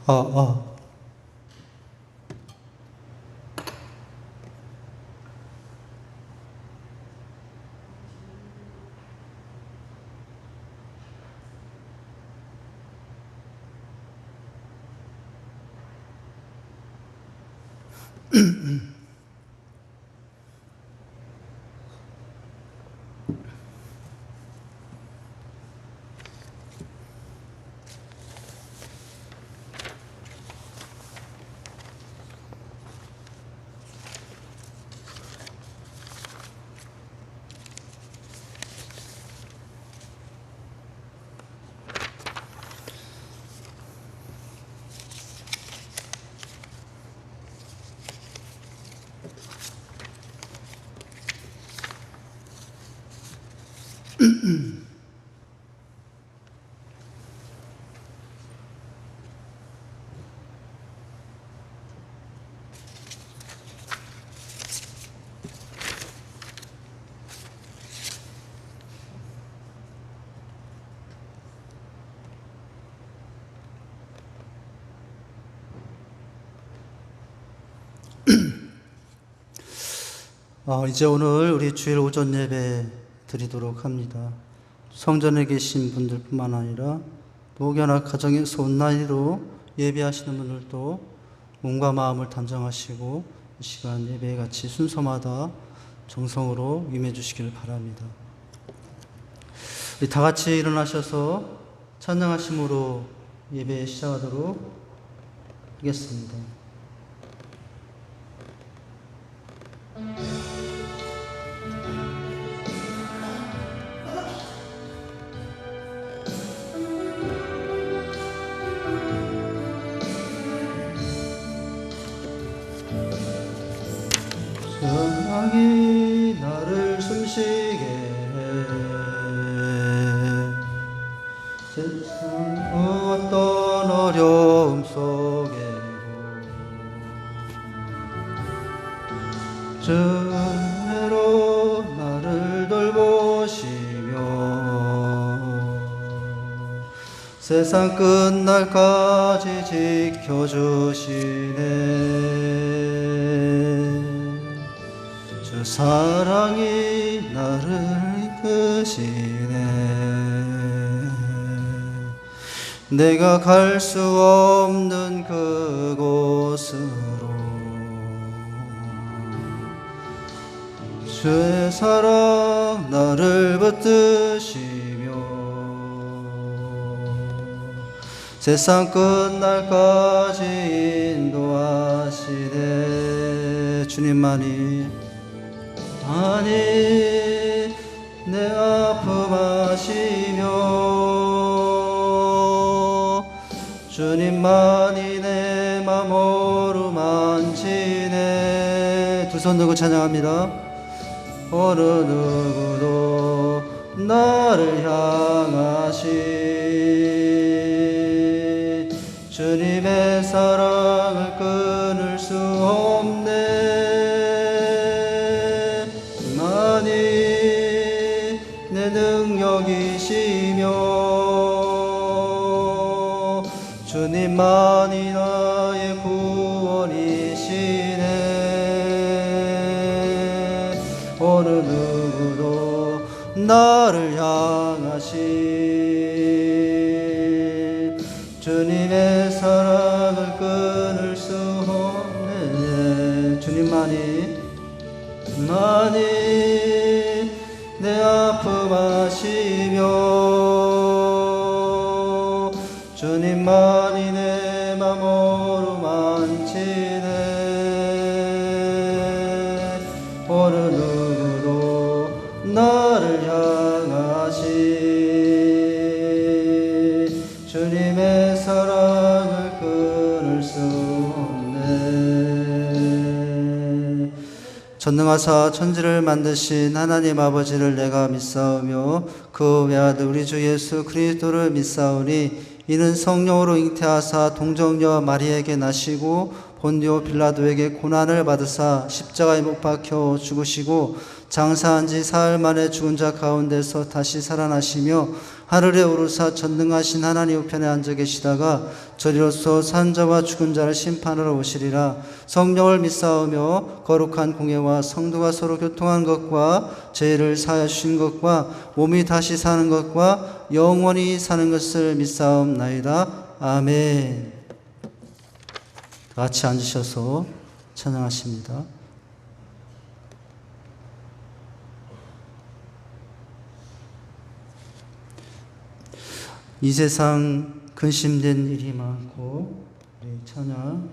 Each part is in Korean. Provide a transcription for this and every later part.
아, 아. 이제 오늘 우리 주일 오전 예배 드리도록 합니다. 성전에 계신 분들뿐만 아니라 또 혹여나 가정에서 온라인으로 예배하시는 분들도 몸과 마음을 단정하시고 이 시간 예배에 같이 순서마다 정성으로 임해 주시기를 바랍니다. 우리 다 같이 일어나셔서 찬양하심으로 예배 시작하도록 하겠습니다. 사랑이 나를 숨쉬게 해 세상 어떤 어려움 속에도 주로 나를 돌보시며 세상 끝날까지 지켜주시네. 주 사랑이 나를 이끄시네. 내가 갈 수 없는 그곳으로 주의 사랑 나를 붙드시며 세상 끝날까지 인도하시네. 주님만이 내 아픔 아시며 주님만이 내 맘 어루만지네. 두 손 들고 찬양합니다. 어느 누구도 나를 향하시 주님의 사랑을 끊을 수 없네. 만이 내 능력이시며 주님만이 나의 구원이시네. 어느 누구도 나를 향하시 주님의 사랑을 끊을 수 없네. 주님만이 내 아픔 아시며 주님만이 내 맘 어루만지네. 어느 누구도 나를 향하시 주님의 사랑을 끊을 수 없네. 전능하사 천지를 만드신 하나님 아버지를 내가 믿사오며 그 외아들 우리 주 예수 그리스도를 믿사오니 이는 성령으로 잉태하사 동정녀 마리에게 나시고 본디오 빌라도에게 고난을 받으사 십자가에 못 박혀 죽으시고 장사한 지 사흘 만에 죽은 자 가운데서 다시 살아나시며 하늘에 오르사 전능하신 하나님 우편에 앉아 계시다가 저리로서 산 자와 죽은 자를 심판하러 오시리라. 성령을 믿사오며 거룩한 공예와 성도가 서로 교통한 것과 죄를 사하여 주신 것과 몸이 다시 사는 것과 영원히 사는 것을 믿사옵나이다. 아멘. 같이 앉으셔서 찬양하십니다. 이 세상 근심된 일이 많고 우리 찬양하십니다.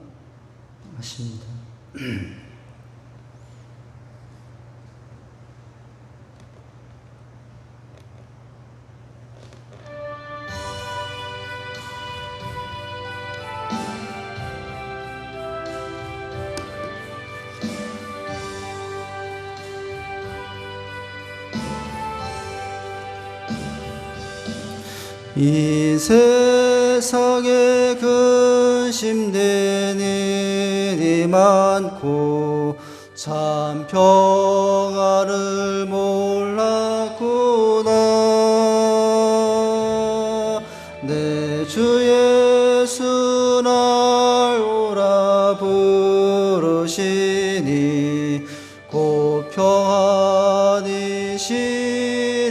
이 세상에 근심된 일이 많고 참 평안을 몰랐구나. 내 주 예수 날 오라 부르시니 곧 평안이 시리로다.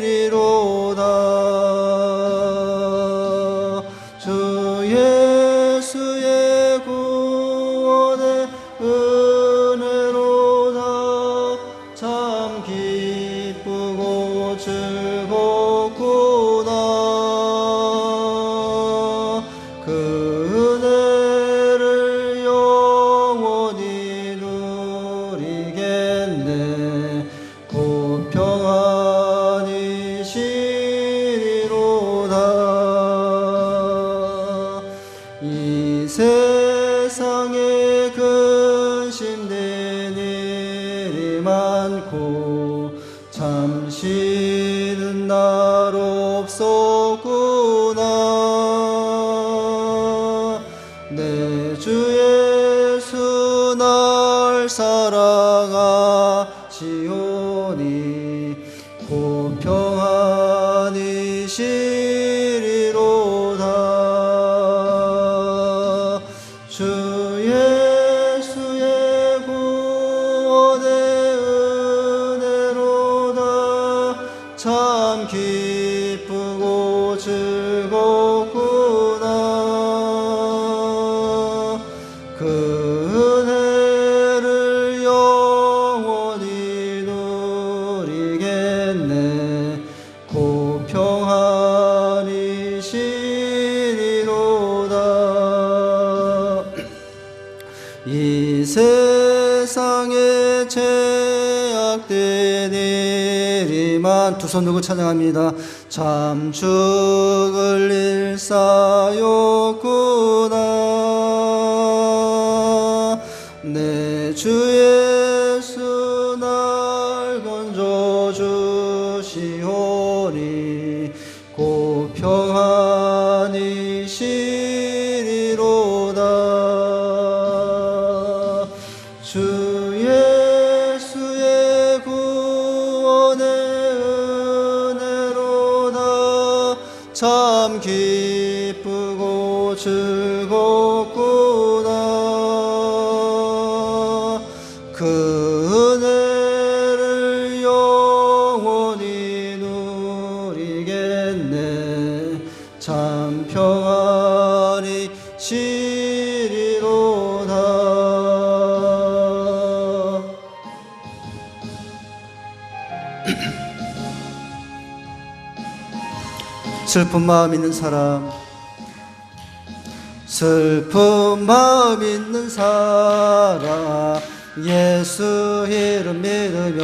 세상에 근심된 일이 많고 잠시는 날 없었구나. 내 주 예수 날 사랑하시오니 곧 평안히 시리로다. 주 예수의 구원의 은혜로다. 참 기쁘고 즐겁구나. 그 은혜를 영원히 누리겠네. 곧 평안히 시리로다. 이 세상에 죄악된 일이만 두 손 들고 찬양합니다. 참 죽을 일 쌓였구나. 내 주 예수 날 건져주시오니 곧 평안히 시리로다. 주 예수의 구원의 은혜로다. 참 기쁘고 즐겁구나. 그 은혜를 영원히 누리겠네. 참 평안히 시리로다. 슬픈 마음 있는 사람 슬픈 마음 있는 사람 예수 이름 믿으면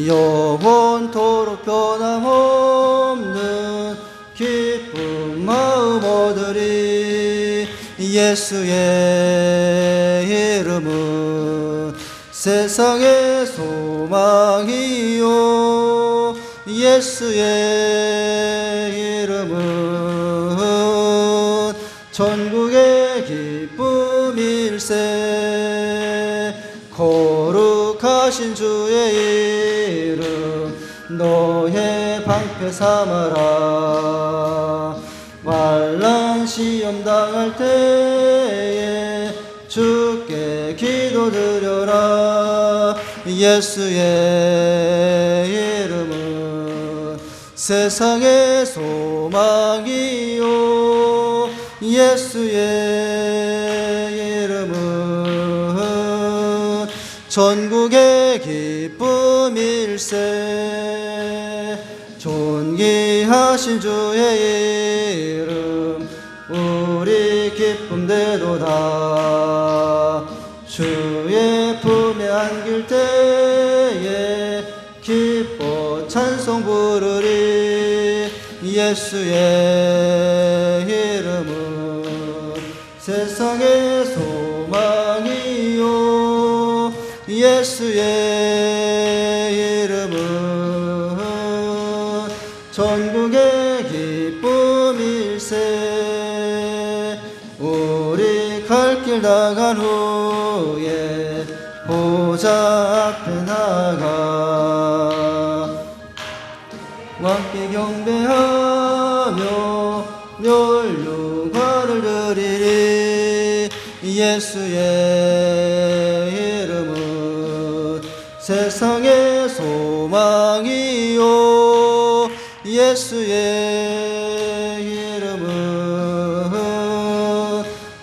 영원토록 변함없는 기쁜 마음 얻으리. 예수의 이름은 세상의 소망이요 예수의 이름은 전국의 기쁨일세. 거룩하신 주의 이름 너의 방패 삼아라. 환난 시험 당할 때에 주께 기도드려라. 예수의 이름은 세상의 소망이요 예수의 이름은 전국의 기쁨일세. 존귀하신 주의 이름 우리 기쁨 되도다. 주의 품에 안길 때에 기뻐 찬송 부르리. 예수의 이름은 세상의 소망이요 예수의 이름은 전국의 기쁨일세. 우리 갈 길 나간 후에 보좌 앞에 나가 왕께 경배하며 멸류관을 드리리. 예수의 이름은 세상의 소망이요 예수의 이름은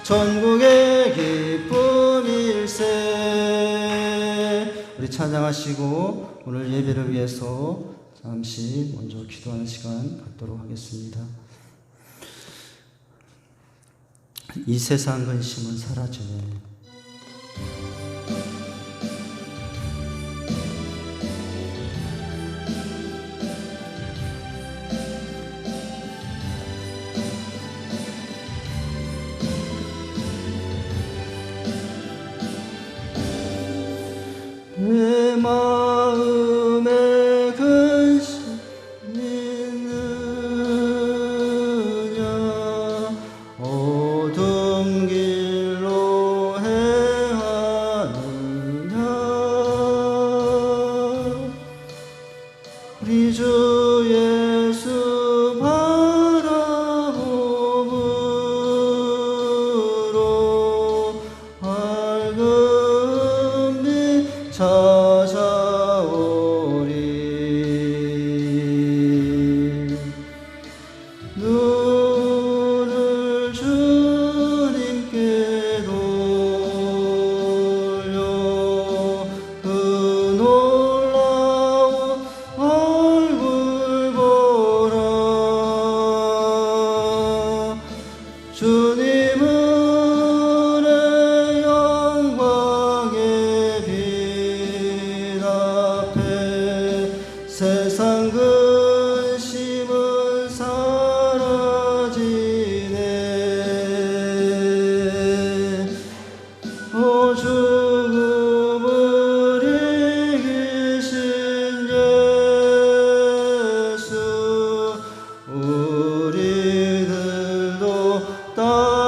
전국의 기쁨일세. 우리 찬양하시고 오늘 예배를 위해서 잠시 먼저 기도하는 시간 갖도록 하겠습니다. 이 세상 근심은 사라지네. 내 마음에 근심 있느냐. 어둠 길로 행하느냐. 우리 주 예수 바라봄으로 밝은 빛 찾아오리. 눈을 주님께 돌려 그 놀라운 얼굴 보라. 주님은 내 영광의 빛 앞에 세상 근심은 사라지네. 오 죽음을 이기신 예수 우리들도 따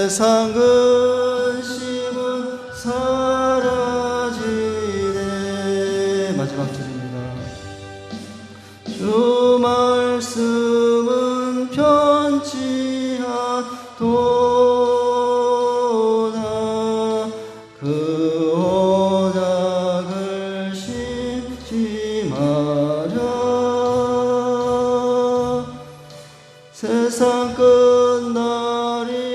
세상 근심은 사라지네. 마지막 줄입니다. 주 말씀은 편치하도다. 그 언약을 씹지 마라. 세상 끝날이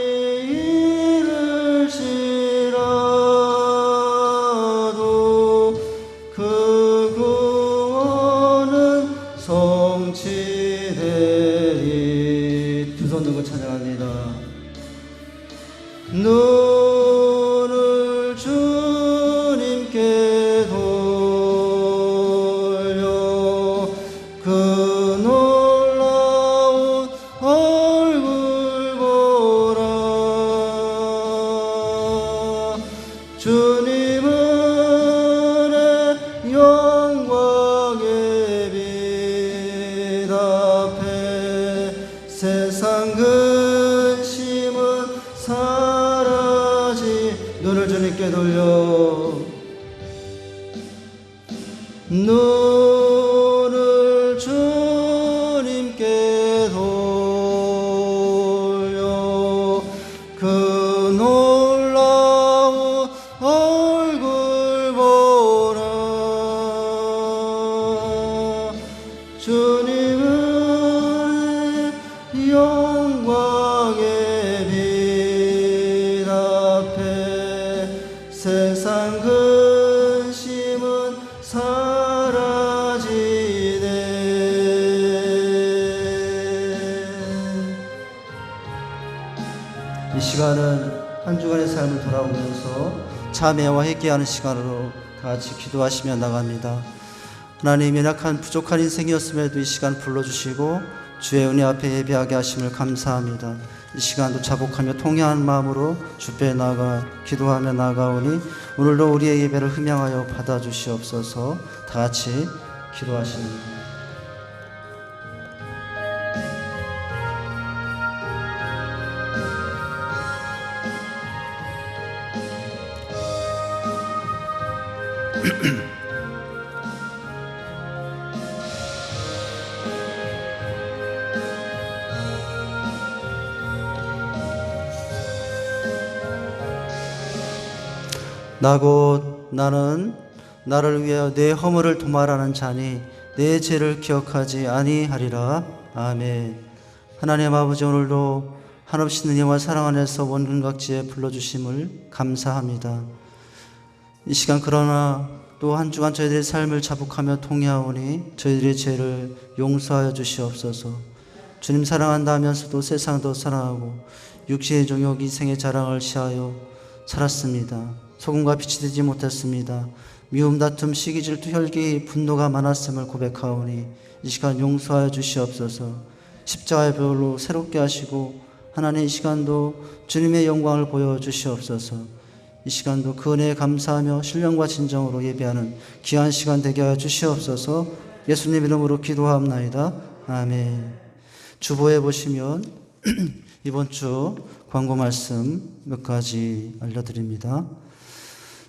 이를지라도 그 구원은 성취되리. 두 손 들고 찬양합니다. 눈을 주님께 돌려 그 놀라운 얼굴 보라. 주님은 내 영광의 빛 앞에 세상 근심은 사라지. 눈을 주님께 돌려 눈을 주님께 돌려 그 놀라운 얼굴 보라. 주님은 영광의 빛 앞에 세상 근심은 사라지네. 이 시간은 한 주간의 삶을 돌아보면서 참회와 회개하는 시간으로 다 같이 기도하시며 나갑니다. 하나님, 연약한 부족한 인생이었음에도 이 시간 불러주시고 주의 은혜 앞에 예배하게 하심을 감사합니다. 이 시간도 자복하며 통회한 마음으로 주께 나아가 기도하며 나아가오니 오늘도 우리의 예배를 흠양하여 받아주시옵소서. 다 같이 기도하십니다. 나 곧 나는 나를 위하여 내 허물을 도말하는 자니 내 죄를 기억하지 아니하리라. 아멘. 하나님 아버지, 오늘도 한없이 은혜와 사랑 안에서 원근각지에 불러주심을 감사합니다. 이 시간 그러나 또 한 주간 저희들의 삶을 자복하며 통회하오니 저희들의 죄를 용서하여 주시옵소서. 주님 사랑한다 하면서도 세상도 사랑하고 육신의 종욕 이생의 자랑을 시하여 살았습니다. 소금과 빛이 되지 못했습니다. 미움, 다툼, 시기, 질투, 혈기, 분노가 많았음을 고백하오니 이 시간 용서하여 주시옵소서. 십자가의 별로 새롭게 하시고 하나님 이 시간도 주님의 영광을 보여주시옵소서. 이 시간도 그 은혜에 감사하며 신령과 진정으로 예배하는 귀한 시간 되게 하여 주시옵소서. 예수님 이름으로 기도하옵나이다. 아멘. 주보에 보시면 이번 주 광고 말씀 몇 가지 알려드립니다.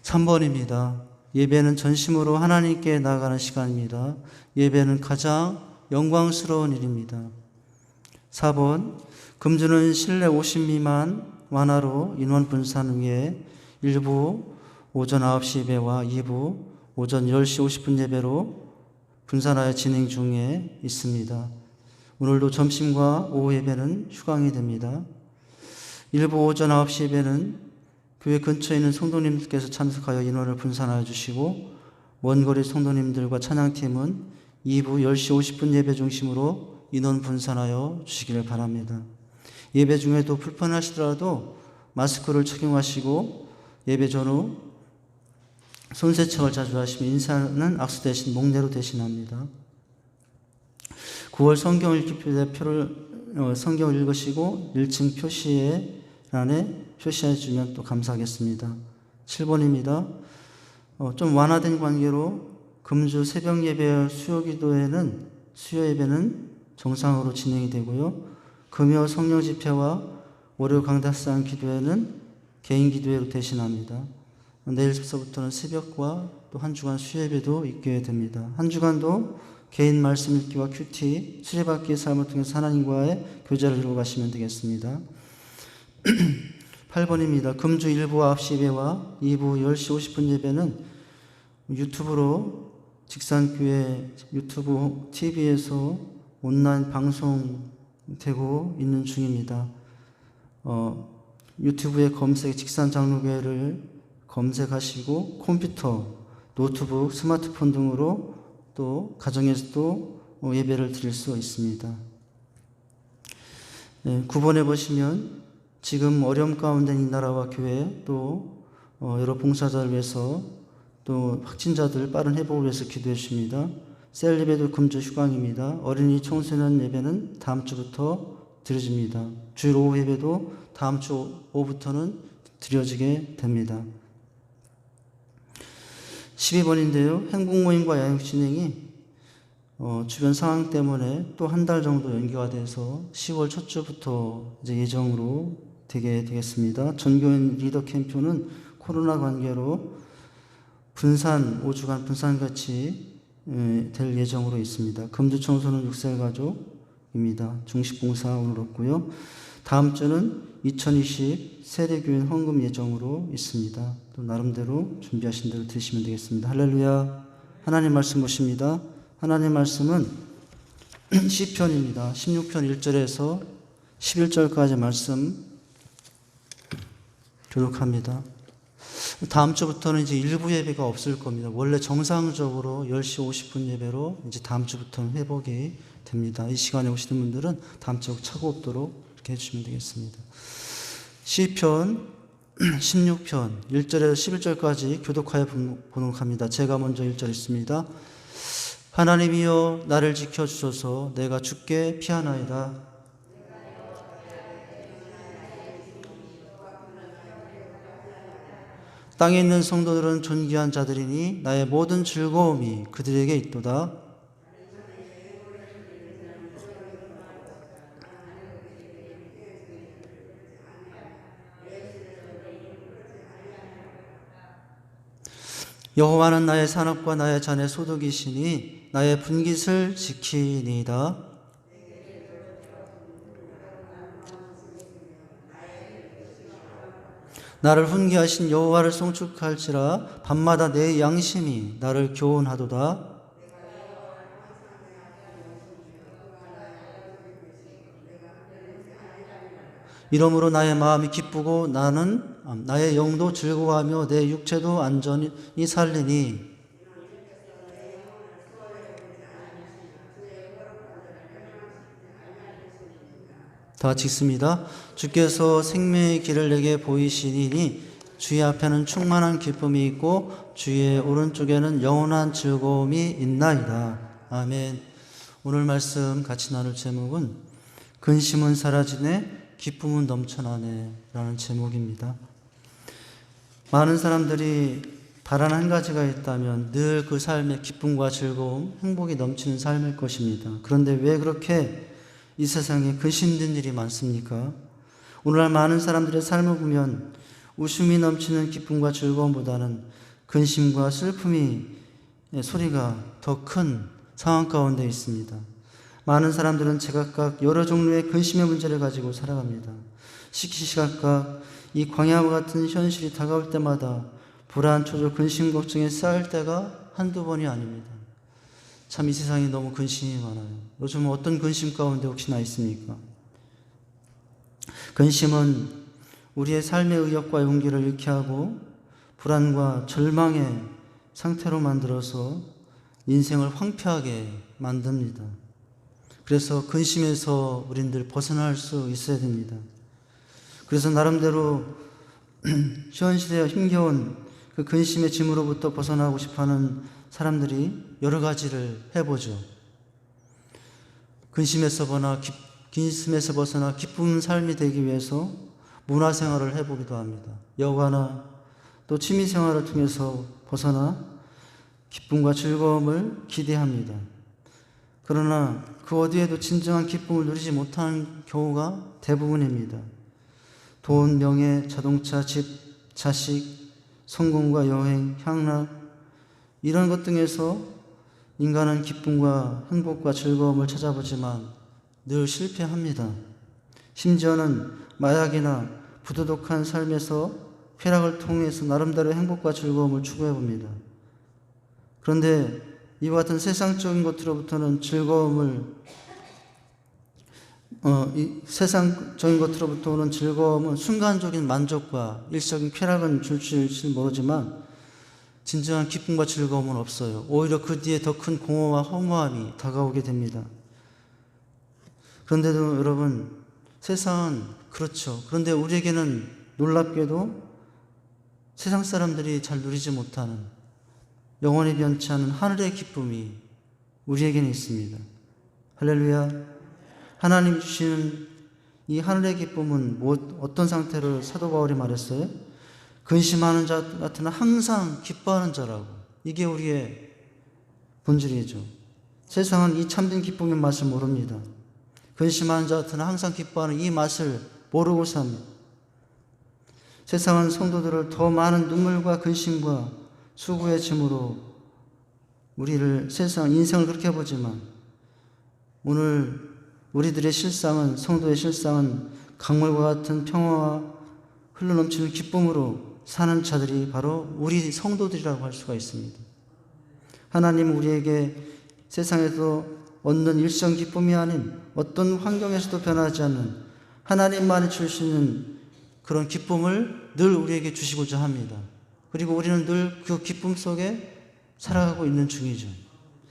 3번입니다. 예배는 전심으로 하나님께 나아가는 시간입니다. 예배는 가장 영광스러운 일입니다. 4번, 금주는 실내 50 미만 완화로 인원 분산 후에 1부 오전 9시 예배와 2부 오전 10시 50분 예배로 분산하여 진행 중에 있습니다. 오늘도 점심과 오후 예배는 휴강이 됩니다. 1부 오전 9시 예배는 교회 근처에 있는 성도님들께서 참석하여 인원을 분산하여 주시고 먼 거리 성도님들과 찬양팀은 2부 10시 50분 예배 중심으로 인원 분산하여 주시기를 바랍니다. 예배 중에도 불편하시더라도 마스크를 착용하시고 예배 전후 손세척을 자주 하시며 인사는 악수 대신 목례로 대신합니다. 9월 성경 읽기 표를 성경을 읽으시고 1층 표시란에 표시해 주면 또 감사하겠습니다. 7번입니다. 좀 완화된 관계로 금주 새벽 예배 수요 예배는 정상으로 진행이 되고요. 금요 성령 집회와 월요 강다상 기도회는 개인 기도회로 대신합니다. 내일서부터는 새벽과 또 한 주간 수예배도 있게 됩니다. 한 주간도 개인 말씀 읽기와 큐티, 수레바퀴의 삶을 통해서 하나님과의 교제를 이루어가시면 되겠습니다. 8번입니다. 금주 1부 9시 예배와 2부 10시 50분 예배는 유튜브로 직산교회 유튜브 TV에서 온라인 방송되고 있는 중입니다. 유튜브에 직산장로교회를 검색하시고 컴퓨터, 노트북, 스마트폰 등으로 또 가정에서도 예배를 드릴 수 있습니다. 9번에 보시면 지금 어려움 가운데 이 나라와 교회 또 여러 봉사자를 위해서 또 확진자들 빠른 회복을 위해서 기도해 주십니다. 셀 예배도 금주 휴강입니다. 어린이 청소년 예배는 다음 주부터 드려집니다. 주일 오후 예배도 다음 주 오후부터는 드려지게 됩니다. 12번인데요. 행복모임과 야육 진행이 주변 상황 때문에 또 한 달 정도 연기가 돼서 10월 첫 주부터 이제 예정으로 되게 되겠습니다. 전교인 리더 캠프는 코로나 관계로 5주간 분산같이 될 예정으로 있습니다. 금주청소는 6살 가족입니다. 중식봉사 오늘 없고요. 다음 주는 2020 세대교인 헌금 예정으로 있습니다. 또 나름대로 준비하신 대로 드시면 되겠습니다. 할렐루야. 하나님 말씀 보십니다. 하나님 말씀은 시편입니다. 16편 1절에서 11절까지 말씀 교독합니다. 다음 주부터는 이제 일부 예배가 없을 겁니다. 원래 정상적으로 10시 50분 예배로 이제 다음 주부터는 회복이 됩니다. 이 시간에 오시는 분들은 다음 주 차고 없도록 이렇게 해주시면 되겠습니다. 시편 16편 1절에서 11절까지 교독하여 봉독합니다. 제가 먼저 1절 읽습니다. 하나님이여 나를 지켜주소서. 내가 주께 피하나이다. 땅에 있는 성도들은 존귀한 자들이니 나의 모든 즐거움이 그들에게 있도다. 여호와는 나의 산업과 나의 잔의 소득이시니 나의 분깃을 지키니이다. 나를 훈계하신 여호와를 송축할지라. 밤마다 내 양심이 나를 교훈하도다. 이러므로 나의 마음이 기쁘고 나의 영도 즐거워하며 내 육체도 안전히 살리니. 다 같이 읽습니다. 주께서 생명의 길을 내게 보이시니 주의 앞에는 충만한 기쁨이 있고 주의 오른쪽에는 영원한 즐거움이 있나이다. 아멘. 오늘 말씀 같이 나눌 제목은 근심은 사라지네 기쁨은 넘쳐나네 라는 제목입니다. 많은 사람들이 바라는 한 가지가 있다면 늘 그 삶에 기쁨과 즐거움, 행복이 넘치는 삶일 것입니다. 그런데 왜 그렇게 이 세상에 근심된 일이 많습니까? 오늘날 많은 사람들의 삶을 보면 웃음이 넘치는 기쁨과 즐거움보다는 근심과 슬픔이 소리가 더 큰 상황 가운데 있습니다. 많은 사람들은 제각각 여러 종류의 근심의 문제를 가지고 살아갑니다. 시시각각 이 광야와 같은 현실이 다가올 때마다 불안, 초조, 근심, 걱정에 쌓일 때가 한두 번이 아닙니다. 참 이 세상에 너무 근심이 많아요. 요즘 어떤 근심 가운데 혹시나 있습니까? 근심은 우리의 삶의 의욕과 용기를 잃게 하고 불안과 절망의 상태로 만들어서 인생을 황폐하게 만듭니다. 그래서 근심에서 우린들 벗어날 수 있어야 됩니다. 그래서 나름대로 현실에 힘겨운 그 근심의 짐으로부터 벗어나고 싶어하는 사람들이 여러 가지를 해보죠. 근심에서 벗어나 기쁜 삶이 되기 위해서 문화생활을 해보기도 합니다. 여가나 또 취미생활을 통해서 벗어나 기쁨과 즐거움을 기대합니다. 그러나 그 어디에도 진정한 기쁨을 누리지 못하는 경우가 대부분입니다. 돈, 명예, 자동차, 집, 자식, 성공과 여행, 향락 이런 것 등에서 인간은 기쁨과 행복과 즐거움을 찾아보지만 늘 실패합니다. 심지어는 마약이나 부도덕한 삶에서 쾌락을 통해서 나름대로 행복과 즐거움을 추구해봅니다. 그런데 이와 같은 세상적인 것으로부터는 세상적인 것으로부터 오는 즐거움은 순간적인 만족과 일시적인 쾌락은 줄지 모르지만 진정한 기쁨과 즐거움은 없어요. 오히려 그 뒤에 더 큰 공허와 허무함이 다가오게 됩니다. 그런데도 여러분, 세상은 그렇죠. 그런데 우리에게는 놀랍게도 세상 사람들이 잘 누리지 못하는 영원히 변치 않은 하늘의 기쁨이 우리에게는 있습니다. 할렐루야. 하나님 주시는 이 하늘의 기쁨은 어떤 상태를 사도 바울이 말했어요? 근심하는 자 같으나 항상 기뻐하는 자라고. 이게 우리의 본질이죠. 세상은 이 참된 기쁨의 맛을 모릅니다. 근심하는 자 같으나 항상 기뻐하는 이 맛을 모르고 삽니다. 세상은 성도들을 더 많은 눈물과 근심과 수고의 짐으로 인생을 그렇게 보지만 오늘 우리들의 실상은, 성도의 실상은 강물과 같은 평화와 흘러넘치는 기쁨으로 사는 자들이 바로 우리 성도들이라고 할 수가 있습니다. 하나님은 우리에게 세상에서 얻는 일시적 기쁨이 아닌 어떤 환경에서도 변하지 않는 하나님만이 줄 수 있는 그런 기쁨을 늘 우리에게 주시고자 합니다. 그리고 우리는 늘 그 기쁨 속에 살아가고 있는 중이죠.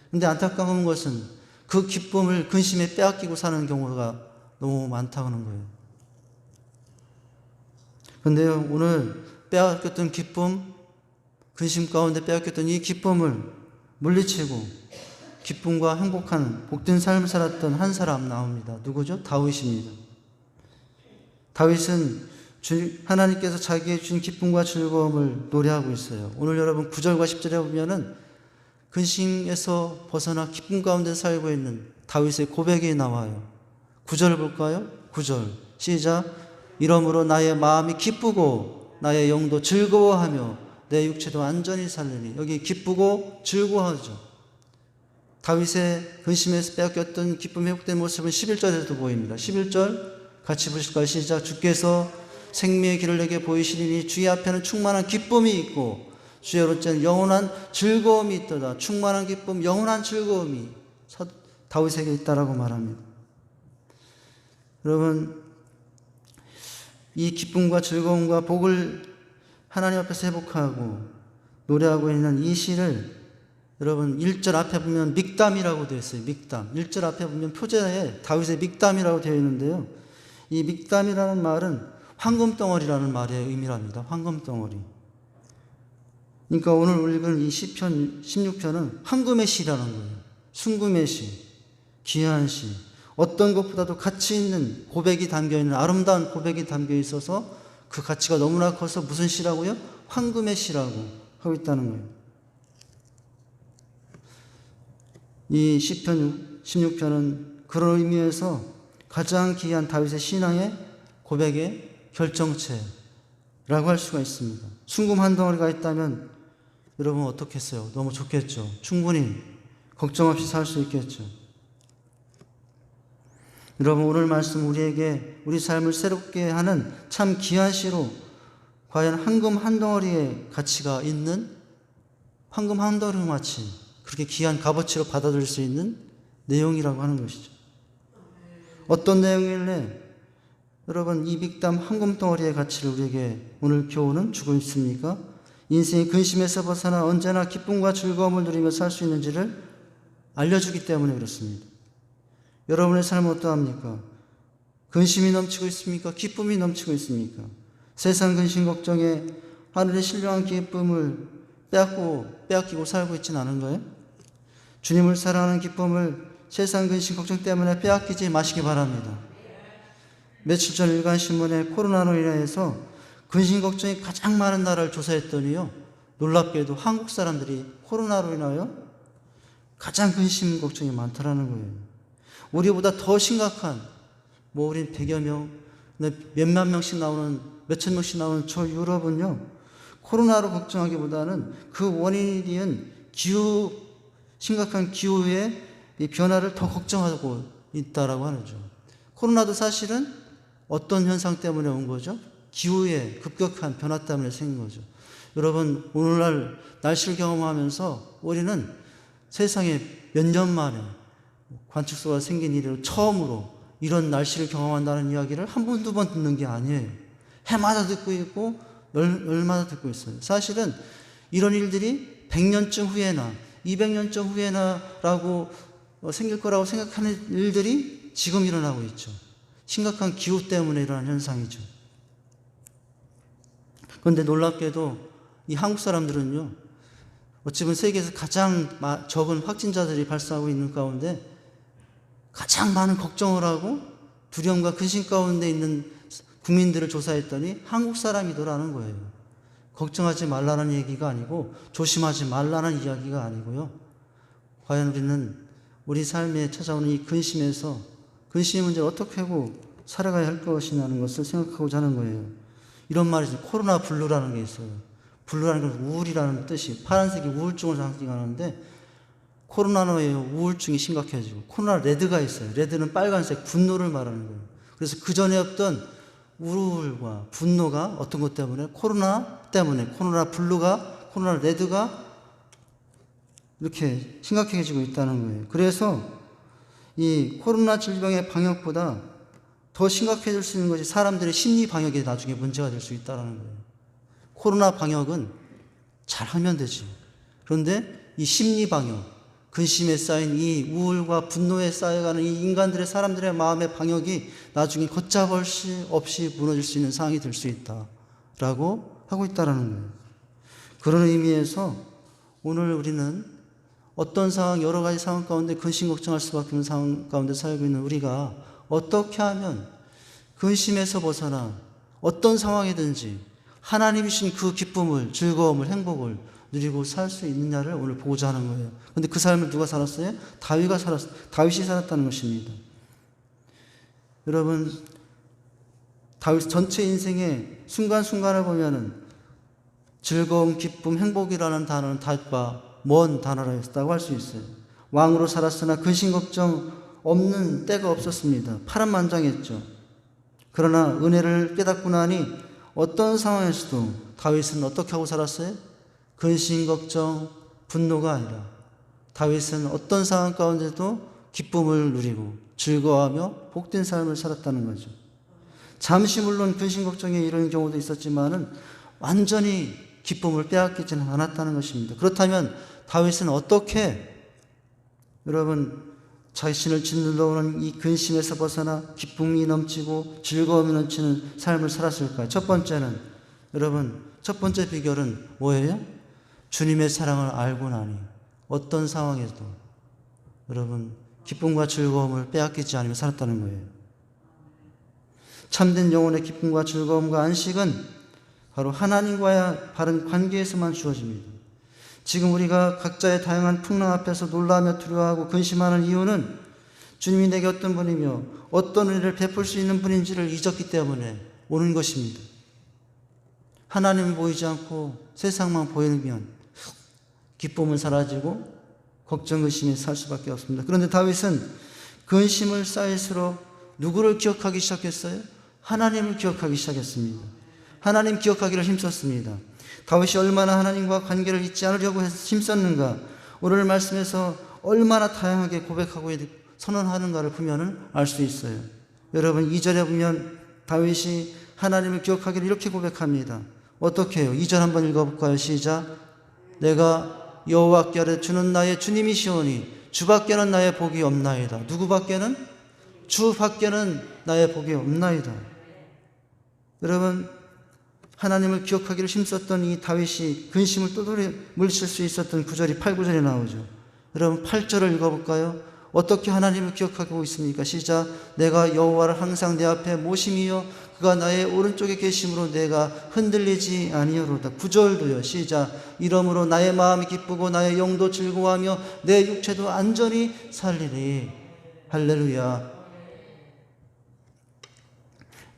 그런데 안타까운 것은 그 기쁨을 근심에 빼앗기고 사는 경우가 너무 많다는 거예요. 그런데요, 오늘 빼앗겼던 기쁨, 근심 가운데 빼앗겼던 이 기쁨을 물리치고 기쁨과 행복한 복된 삶을 살았던 한 사람 나옵니다. 누구죠? 다윗입니다. 다윗은 하나님께서 자기에게 주신 기쁨과 즐거움을 노래하고 있어요. 오늘 여러분 9절과 10절에 보면은 근심에서 벗어나 기쁨 가운데 살고 있는 다윗의 고백이 나와요. 9절 볼까요? 9절 시작. 이러므로 나의 마음이 기쁘고 나의 영도 즐거워하며 내 육체도 안전히 살리니. 여기 기쁘고 즐거워하죠. 다윗의 근심에서 빼앗겼던 기쁨 회복된 모습은 11절에도 보입니다. 11절 같이 보실까요? 시작. 주께서 생명의 길을 내게 보이시리니 주의 앞에는 충만한 기쁨이 있고 주의 오른쪽에는 영원한 즐거움이 있도다. 충만한 기쁨, 영원한 즐거움이 다윗에게 있다라고 말합니다. 여러분, 이 기쁨과 즐거움과 복을 하나님 앞에서 회복하고 노래하고 있는 이 시를 여러분 1절 앞에 보면 믹담이라고 되어 있어요. 믹담. 1절 앞에 보면 표제에 다윗의 믹담이라고 되어 있는데요. 이 믹담이라는 말은 황금덩어리라는 말의 의미랍니다. 황금덩어리. 그러니까 오늘 읽은 이 시편 16편은 황금의 시라는 거예요. 순금의 시, 귀한 시. 어떤 것보다도 가치 있는 고백이 담겨있는, 아름다운 고백이 담겨 있어서 그 가치가 너무나 커서 무슨 시라고요? 황금의 시라고 하고 있다는 거예요. 이 시편 16편은 그런 의미에서 가장 귀한 다윗의 신앙의 고백의 결정체라고 할 수가 있습니다. 순금 한 덩어리가 있다면 여러분 어떻겠어요? 너무 좋겠죠. 충분히 걱정 없이 살 수 있겠죠. 여러분 오늘 말씀 우리에게 우리 삶을 새롭게 하는 참 귀한 시로 과연 황금 한 덩어리의 가치가 있는, 황금 한 덩어리 마치 그렇게 귀한 값어치로 받아들일 수 있는 내용이라고 하는 것이죠. 어떤 내용일래 여러분 이 믹담 황금 덩어리의 가치를 우리에게 오늘 교훈은 주고 있습니까? 인생의 근심에서 벗어나 언제나 기쁨과 즐거움을 누리며 살 수 있는지를 알려주기 때문에 그렇습니다. 여러분의 삶은 어떠합니까? 근심이 넘치고 있습니까? 기쁨이 넘치고 있습니까? 세상 근심 걱정에 하늘의 신령한 기쁨을 빼앗기고 살고 있지는 않은가요? 주님을 사랑하는 기쁨을 세상 근심 걱정 때문에 빼앗기지 마시기 바랍니다. 며칠 전 일간신문에 코로나로 인해서 근심 걱정이 가장 많은 나라를 조사했더니요, 놀랍게도 한국 사람들이 코로나로 인하여 가장 근심 걱정이 많다라는 거예요. 우리보다 더 심각한, 우린 100여 명, 근데 몇만 명씩 나오는, 몇천 명씩 나오는 저 유럽은요, 코로나로 걱정하기보다는 그 원인인 심각한 기후의 이 변화를 더 걱정하고 있다라고 하죠. 코로나도 사실은 어떤 현상 때문에 온 거죠? 기후의 급격한 변화 때문에 생긴 거죠. 여러분, 오늘날 날씨를 경험하면서 우리는 세상에 몇 년 만에 관측소가 생긴 이래로 처음으로 이런 날씨를 경험한다는 이야기를 한 번, 두 번 듣는 게 아니에요. 해마다 듣고 있고 열마다 듣고 있어요. 사실은 이런 일들이 100년쯤 후에나 200년쯤 후에나라고 생길 거라고 생각하는 일들이 지금 일어나고 있죠. 심각한 기후 때문에 일어난 현상이죠. 그런데 놀랍게도 이 한국 사람들은요, 어찌 보면 세계에서 가장 적은 확진자들이 발생하고 있는 가운데 가장 많은 걱정을 하고 두려움과 근심 가운데 있는 국민들을 조사했더니 한국 사람이더라는 거예요. 걱정하지 말라는 얘기가 아니고 조심하지 말라는 이야기가 아니고요. 과연 우리는 우리 삶에 찾아오는 이 근심의 문제를 어떻게 하고 살아가야 할 것이냐는 것을 생각하고자 하는 거예요. 이런 말이 있어요. 코로나 블루라는 게 있어요. 블루라는 건 우울이라는 뜻이, 파란색이 우울증을 상징하는데 코로나의 우울증이 심각해지고, 코로나 레드가 있어요. 레드는 빨간색 분노를 말하는 거예요. 그래서 그 전에 없던 우울과 분노가 어떤 것 때문에, 코로나 때문에, 코로나 블루가, 코로나 레드가 이렇게 심각해지고 있다는 거예요. 그래서 이 코로나 질병의 방역보다 더 심각해질 수 있는 것이 사람들의 심리 방역이 나중에 문제가 될 수 있다는 거예요. 코로나 방역은 잘하면 되지. 그런데 이 심리 방역, 근심에 쌓인 이 우울과 분노에 쌓여가는 이 인간들의, 사람들의 마음의 방역이 나중에 걷잡을 수 없이 무너질 수 있는 상황이 될 수 있다라고 하고 있다는 거예요. 그런 의미에서 오늘 우리는 어떤 상황, 여러 가지 상황 가운데 근심 걱정할 수밖에 없는 상황 가운데 살고 있는 우리가 어떻게 하면 근심에서 벗어나 어떤 상황이든지 하나님이 주신 그 기쁨을, 즐거움을, 행복을 누리고 살 수 있느냐를 오늘 보고자 하는 거예요. 그런데 그 삶을 누가 살았어요? 다윗이 살았다는 것입니다. 여러분, 다윗 전체 인생의 순간순간을 보면은 즐거움, 기쁨, 행복이라는 단어는 다윗과 먼 단어라고 할 수 있어요. 왕으로 살았으나 근심 걱정 없는 때가 없었습니다. 파란만장했죠. 그러나 은혜를 깨닫고 나니 어떤 상황에서도 다윗은 어떻게 하고 살았어요? 근심 걱정, 분노가 아니라 다윗은 어떤 상황 가운데도 기쁨을 누리고 즐거워하며 복된 삶을 살았다는 거죠. 잠시 물론 근심 걱정에 이런 경우도 있었지만은 완전히 기쁨을 빼앗기지는 않았다는 것입니다. 그렇다면 다윗은 어떻게, 여러분, 자신을 짓눌러 오는 이 근심에서 벗어나 기쁨이 넘치고 즐거움이 넘치는 삶을 살았을까요? 첫 번째는, 여러분, 첫 번째 비결은 뭐예요? 주님의 사랑을 알고 나니 어떤 상황에도 여러분 기쁨과 즐거움을 빼앗기지 않으며 살았다는 거예요. 참된 영혼의 기쁨과 즐거움과 안식은 바로 하나님과의 바른 관계에서만 주어집니다. 지금 우리가 각자의 다양한 풍랑 앞에서 놀라며 두려워하고 근심하는 이유는 주님이 내게 어떤 분이며 어떤 은혜를 베풀 수 있는 분인지를 잊었기 때문에 오는 것입니다. 하나님이 보이지 않고 세상만 보이면 기쁨은 사라지고 걱정, 근심이 살 수밖에 없습니다. 그런데 다윗은 근심을 쌓일수록 누구를 기억하기 시작했어요? 하나님을 기억하기 시작했습니다. 하나님 기억하기를 힘썼습니다. 다윗이 얼마나 하나님과 관계를 잊지 않으려고 힘썼는가, 오늘 말씀에서 얼마나 다양하게 고백하고 선언하는가를 보면 알 수 있어요. 여러분, 2절에 보면 다윗이 하나님을 기억하기를 이렇게 고백합니다. 어떻게 해요? 2절 한번 읽어볼까요? 시작. 내가 여호와께 아뢰 주는 나의 주님이시오니 주밖에는 나의 복이 없나이다. 누구밖에는? 주밖에는 나의 복이 없나이다. 여러분, 하나님을 기억하기를 힘썼던 이 다윗이 근심을 또돌이 물리칠 수 있었던 9절이 8, 9절에 나오죠. 여러분, 8절을 읽어볼까요? 어떻게 하나님을 기억하고 있습니까? 시작. 내가 여호와를 항상 내 앞에 모심이요 그가 나의 오른쪽에 계심으로 내가 흔들리지 아니하로다. 9절도요. 시작. 이러므로 나의 마음이 기쁘고 나의 영도 즐거워하며 내 육체도 안전히 살리리. 할렐루야.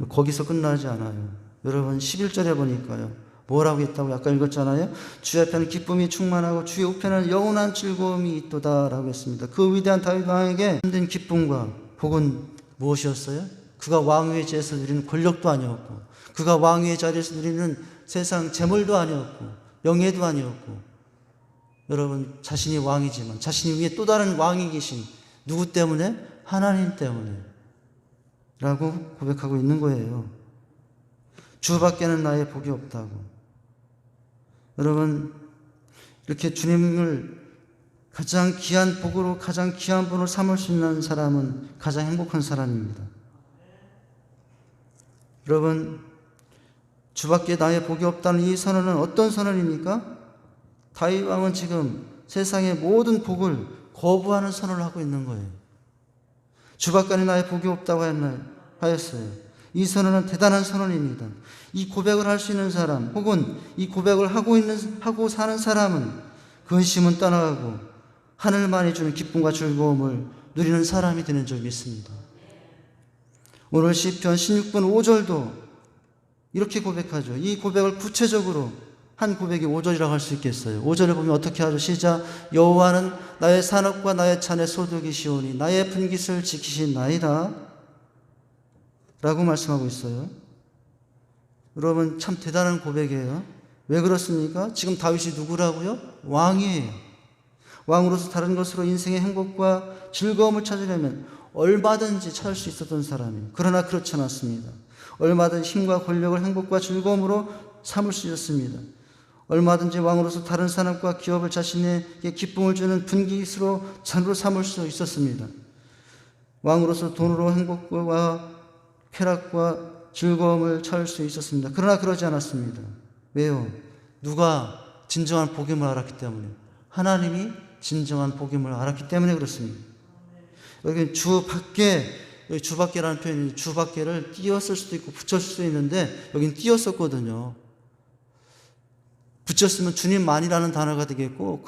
거기서 끝나지 않아요. 여러분 11절에 보니까요. 뭐라고 했다고 아까 읽었잖아요. 주의 앞에는 기쁨이 충만하고 주의 우편에는 영원한 즐거움이 있도다 라고 했습니다. 그 위대한 다윗 왕에게 힘든 기쁨과 복은 무엇이었어요? 그가 왕위의 자리에서 누리는 권력도 아니었고, 그가 왕위의 자리에서 누리는 세상 재물도 아니었고, 명예도 아니었고, 여러분 자신이 왕이지만 자신이 위에 또 다른 왕이 계신 누구 때문에? 하나님 때문에 라고 고백하고 있는 거예요. 주밖에는 나의 복이 없다고. 여러분 이렇게 주님을 가장 귀한 복으로 가장 귀한 분으로 삼을 수 있는 사람은 가장 행복한 사람입니다. 여러분 주밖에 나의 복이 없다는 이 선언은 어떤 선언입니까? 다윗 왕은 지금 세상의 모든 복을 거부하는 선언을 하고 있는 거예요. 주밖에 나의 복이 없다고 하였어요. 이 선언은 대단한 선언입니다. 이 고백을 할 수 있는 사람, 혹은 이 고백을 하고 사는 사람은 근심은 떠나가고 하늘만이 주는 기쁨과 즐거움을 누리는 사람이 되는 줄 믿습니다. 오늘 시편 16편 5절도 이렇게 고백하죠. 이 고백을 구체적으로 한 고백이 5절이라고 할 수 있겠어요. 5절을 보면 어떻게 하죠? 시작. 여호와는 나의 산업과 나의 잔의 소득이시오니 나의 분깃을 지키시나이다 라고 말씀하고 있어요. 여러분 참 대단한 고백이에요. 왜 그렇습니까? 지금 다윗이 누구라고요? 왕이에요. 왕으로서 다른 것으로 인생의 행복과 즐거움을 찾으려면 얼마든지 찾을 수 있었던 사람이에요. 그러나 그렇지 않았습니다. 얼마든지 힘과 권력을 행복과 즐거움으로 삼을 수 있었습니다. 얼마든지 왕으로서 다른 사람과 기업을 자신에게 기쁨을 주는 분깃으로 잔으로 삼을 수 있었습니다. 왕으로서 돈으로 행복과 쾌락과 즐거움을 찾을 수 있었습니다. 그러나 그러지 않았습니다. 왜요? 누가 진정한 복임을 알았기 때문에, 하나님이 진정한 복임을 알았기 때문에 그렇습니다. 여기 주밖에라는 표현이 주밖에를 띄었을 수도 있고 붙였을 수도 있는데 여긴 띄었었거든요. 붙였으면 주님만이라는 단어가 되겠고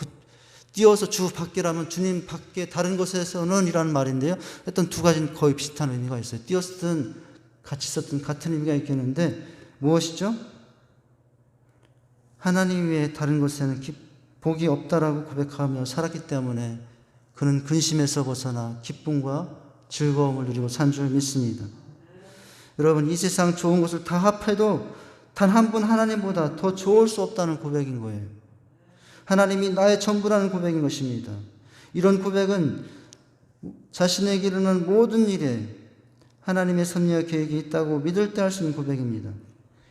띄어서 주밖에라면 주님 밖에 다른 곳에서는 이라는 말인데요. 일단 두 가지는 거의 비슷한 의미가 있어요. 띄었든 같이 썼던 같은 의미가 있겠는데 무엇이죠? 하나님 외에 다른 곳에는 복이 없다라고 고백하며 살았기 때문에 그는 근심에서 벗어나 기쁨과 즐거움을 누리고 산 줄 믿습니다. 여러분 이 세상 좋은 것을 다 합해도 단 한 분 하나님보다 더 좋을 수 없다는 고백인 거예요. 하나님이 나의 전부라는 고백인 것입니다. 이런 고백은 자신에게 이르는 모든 일에 하나님의 섭리와 계획이 있다고 믿을 때 할 수 있는 고백입니다.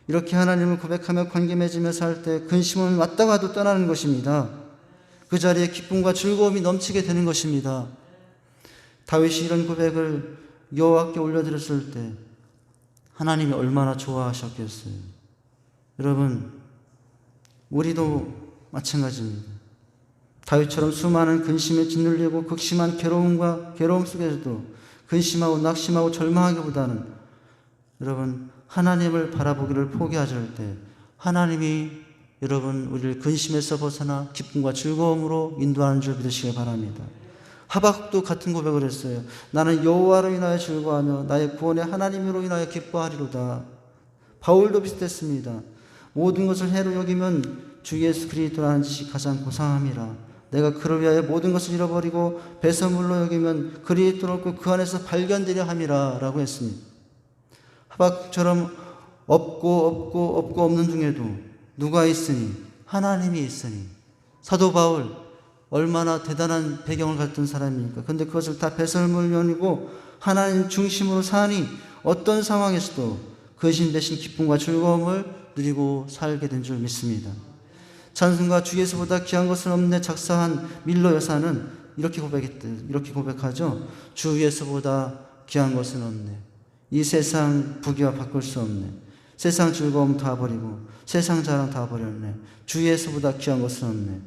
이렇게 하나님을 고백하며 관계 맺으며 살 때 근심은 왔다가도 떠나는 것입니다. 그 자리에 기쁨과 즐거움이 넘치게 되는 것입니다. 다윗이 이런 고백을 여호와께 올려드렸을 때 하나님이 얼마나 좋아하셨겠어요. 여러분 우리도 마찬가지입니다. 다윗처럼 수많은 근심에 짓눌리고 극심한 괴로움 속에서도 근심하고 낙심하고 절망하기보다는 여러분 하나님을 바라보기를 포기하지 않을 때 하나님이 여러분 우리를 근심에서 벗어나 기쁨과 즐거움으로 인도하는 줄 믿으시기 바랍니다. 하박국도 같은 고백을 했어요. 나는 여호와로 인하여 즐거워하며 나의 구원의 하나님으로 인하여 기뻐하리로다. 바울도 비슷했습니다. 모든 것을 해로 여기면 주 예수 그리스도라는 짓이 가장 고상함이라. 내가 그를 위하여 모든 것을 잃어버리고 배설물로 여기면 그리스도를 얻고 그 안에서 발견되려 함이라 라고 했습니다. 하박국처럼 없고 없는 중에도 누가 있으니? 하나님이 있으니. 사도 바울 얼마나 대단한 배경을 갖던 사람입니까? 그런데 그것을 다 배설물론이고 하나님 중심으로 사니 어떤 상황에서도 근심 대신 기쁨과 즐거움을 누리고 살게 된 줄 믿습니다. 찬송가 주 예수보다 귀한 것은 없네 작사한 밀러 여사는 이렇게 고백하죠. 주 예수보다 귀한 것은 없네. 이 세상 부귀와 바꿀 수 없네. 세상 즐거움 다 버리고 세상 자랑 다 버렸네. 주 예수보다 귀한 것은 없네.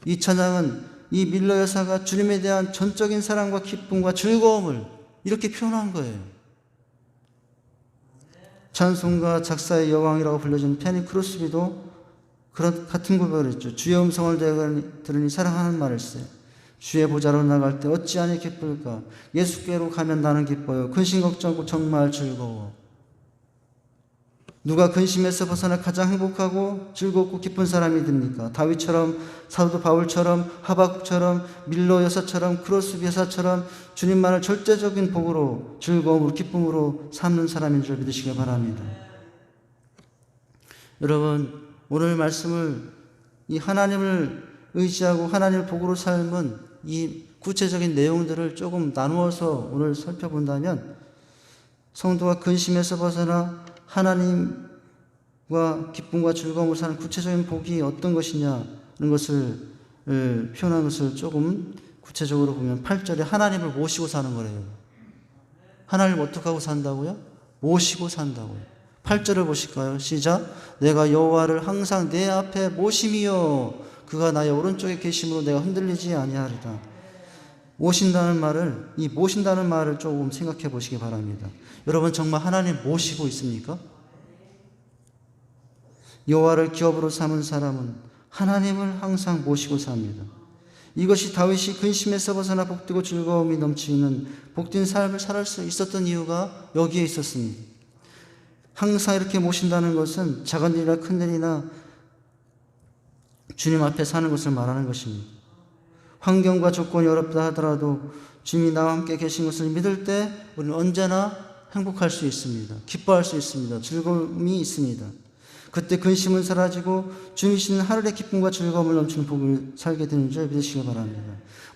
이 찬양은 이 밀러 여사가 주님에 대한 전적인 사랑과 기쁨과 즐거움을 이렇게 표현한 거예요. 찬송가 작사의 여왕이라고 불려진 페니 크로스비도 같은 고백을 했죠. 주의 음성을 들으니 사랑하는 말을 써. 주의 보좌로 나갈 때 어찌하니 기쁠까? 예수께로 가면 나는 기뻐요. 근심 걱정 없고 정말 즐거워. 누가 근심에서 벗어나 가장 행복하고 즐겁고 기쁜 사람이 됩니까? 다윗처럼, 사도 바울처럼, 하박국처럼, 밀로 여사처럼, 크로스비 여사처럼 주님만을 절대적인 복으로, 즐거움으로, 기쁨으로 삼는 사람인 줄 믿으시길 바랍니다. 여러분, 오늘 말씀을 이 하나님을 의지하고 하나님을 복으로 삶은 이 구체적인 내용들을 조금 나누어서 오늘 살펴본다면, 성도가 근심에서 벗어나 하나님과 기쁨과 즐거움을 사는 구체적인 복이 어떤 것이냐는 것을 표현한 것을 조금 구체적으로 보면 8절에 하나님을 모시고 사는 거래요. 하나님을 어떻게 하고 산다고요? 모시고 산다고요. 8절을 보실까요? 시작. 내가 여호와를 항상 내 앞에 모심이요 그가 나의 오른쪽에 계심으로 내가 흔들리지 아니하리라. 모신다는 말을, 이 모신다는 말을 조금 생각해 보시기 바랍니다. 여러분 정말 하나님 모시고 있습니까? 여호와를 기업으로 삼은 사람은 하나님을 항상 모시고 삽니다. 이것이 다윗이 근심에서 벗어나 복되고 즐거움이 넘치는 복된 삶을 살 수 있었던 이유가 여기에 있었습니다. 항상 이렇게 모신다는 것은 작은 일이나 큰 일이나 주님 앞에 사는 것을 말하는 것입니다. 환경과 조건이 어렵다 하더라도 주님이 나와 함께 계신 것을 믿을 때 우리는 언제나 행복할 수 있습니다. 기뻐할 수 있습니다. 즐거움이 있습니다. 그때 근심은 사라지고 주님이시는 하늘의 기쁨과 즐거움을 넘치는 복을 살게 되는 줄 믿으시기 바랍니다.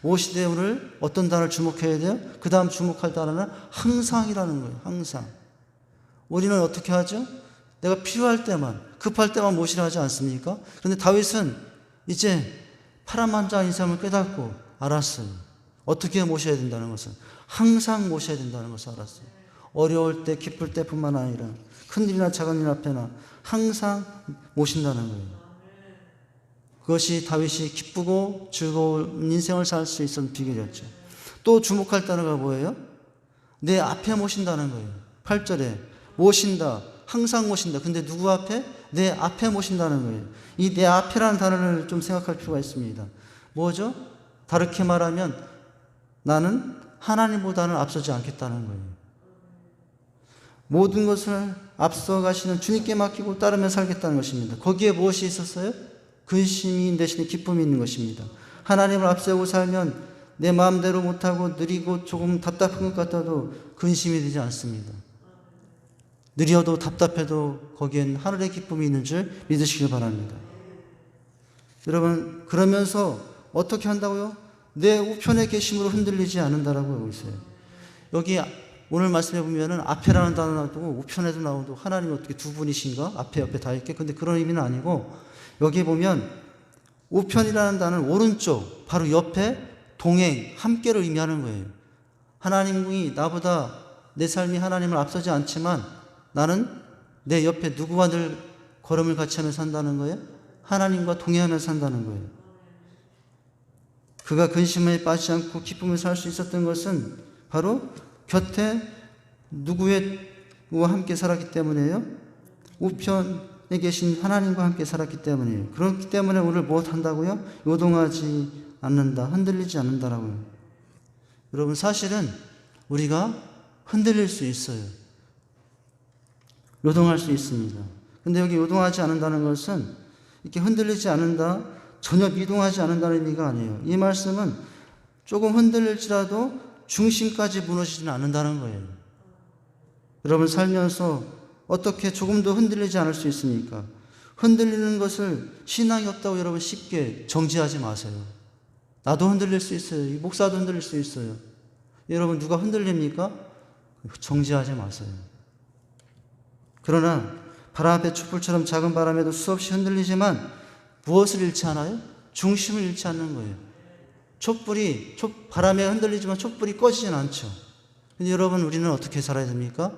무엇이되 오늘 어떤 단어를 주목해야 돼요? 그 다음 주목할 단어는 항상이라는 거예요. 항상. 우리는 어떻게 하죠? 내가 필요할 때만, 급할 때만 모시라 하지 않습니까? 그런데 다윗은 이제 파란만장한 인생을 깨닫고 알았어요. 어떻게 모셔야 된다는 것을. 항상 모셔야 된다는 것을 알았어요. 어려울 때, 기쁠 때뿐만 아니라 큰일이나 작은 일 앞에나 항상 모신다는 거예요. 그것이 다윗이 기쁘고 즐거운 인생을 살 수 있었던 비결이었죠. 또 주목할 단어가 뭐예요? 내 앞에 모신다는 거예요. 8절에 모신다, 항상 모신다. 근데 누구 앞에? 내 앞에 모신다는 거예요. 이 내 앞에라는 단어를 좀 생각할 필요가 있습니다. 뭐죠? 다르게 말하면 나는 하나님보다는 앞서지 않겠다는 거예요. 모든 것을 앞서가시는 주님께 맡기고 따르며 살겠다는 것입니다. 거기에 무엇이 있었어요? 근심이 대신에 기쁨이 있는 것입니다. 하나님을 앞세우고 살면 내 마음대로 못하고 느리고 조금 답답한 것 같아도 근심이 되지 않습니다. 느려도 답답해도 거기엔 하늘의 기쁨이 있는 줄 믿으시길 바랍니다. 여러분, 그러면서 어떻게 한다고요? 내 우편에 계심으로 흔들리지 않는다라고 하고 있어요. 여기 오늘 말씀해 보면은 앞에라는 단어 나오고 우편에도 나오고 하나님이 어떻게 두 분이신가? 앞에 옆에 다 있게. 근데 그런 의미는 아니고 여기 보면 우편이라는 단어는 오른쪽, 바로 옆에 동행, 함께를 의미하는 거예요. 하나님이 나보다 내 삶이 하나님을 앞서지 않지만 나는 내 옆에 누구와 늘 걸음을 같이 하며 산다는 거예요? 하나님과 동행하며 산다는 거예요. 그가 근심에 빠지지 않고 기쁨을 살 수 있었던 것은 바로 곁에 누구와 함께 살았기 때문에요. 우편에 계신 하나님과 함께 살았기 때문이에요. 그렇기 때문에 오늘 무엇 한다고요? 요동하지 않는다, 흔들리지 않는다라고요. 여러분, 사실은 우리가 흔들릴 수 있어요. 요동할 수 있습니다. 근데 여기 요동하지 않는다는 것은 이렇게 흔들리지 않는다, 전혀 미동하지 않는다는 의미가 아니에요. 이 말씀은 조금 흔들릴지라도 중심까지 무너지지는 않는다는 거예요. 여러분 살면서 어떻게 조금도 흔들리지 않을 수 있습니까? 흔들리는 것을 신앙이 없다고 여러분 쉽게 정지하지 마세요. 나도 흔들릴 수 있어요. 이 목사도 흔들릴 수 있어요. 여러분 누가 흔들립니까? 정지하지 마세요. 그러나 바람 앞에 촛불처럼 작은 바람에도 수없이 흔들리지만 무엇을 잃지 않아요? 중심을 잃지 않는 거예요. 촛불이 바람에 흔들리지만 촛불이 꺼지진 않죠. 근데 여러분 우리는 어떻게 살아야 됩니까?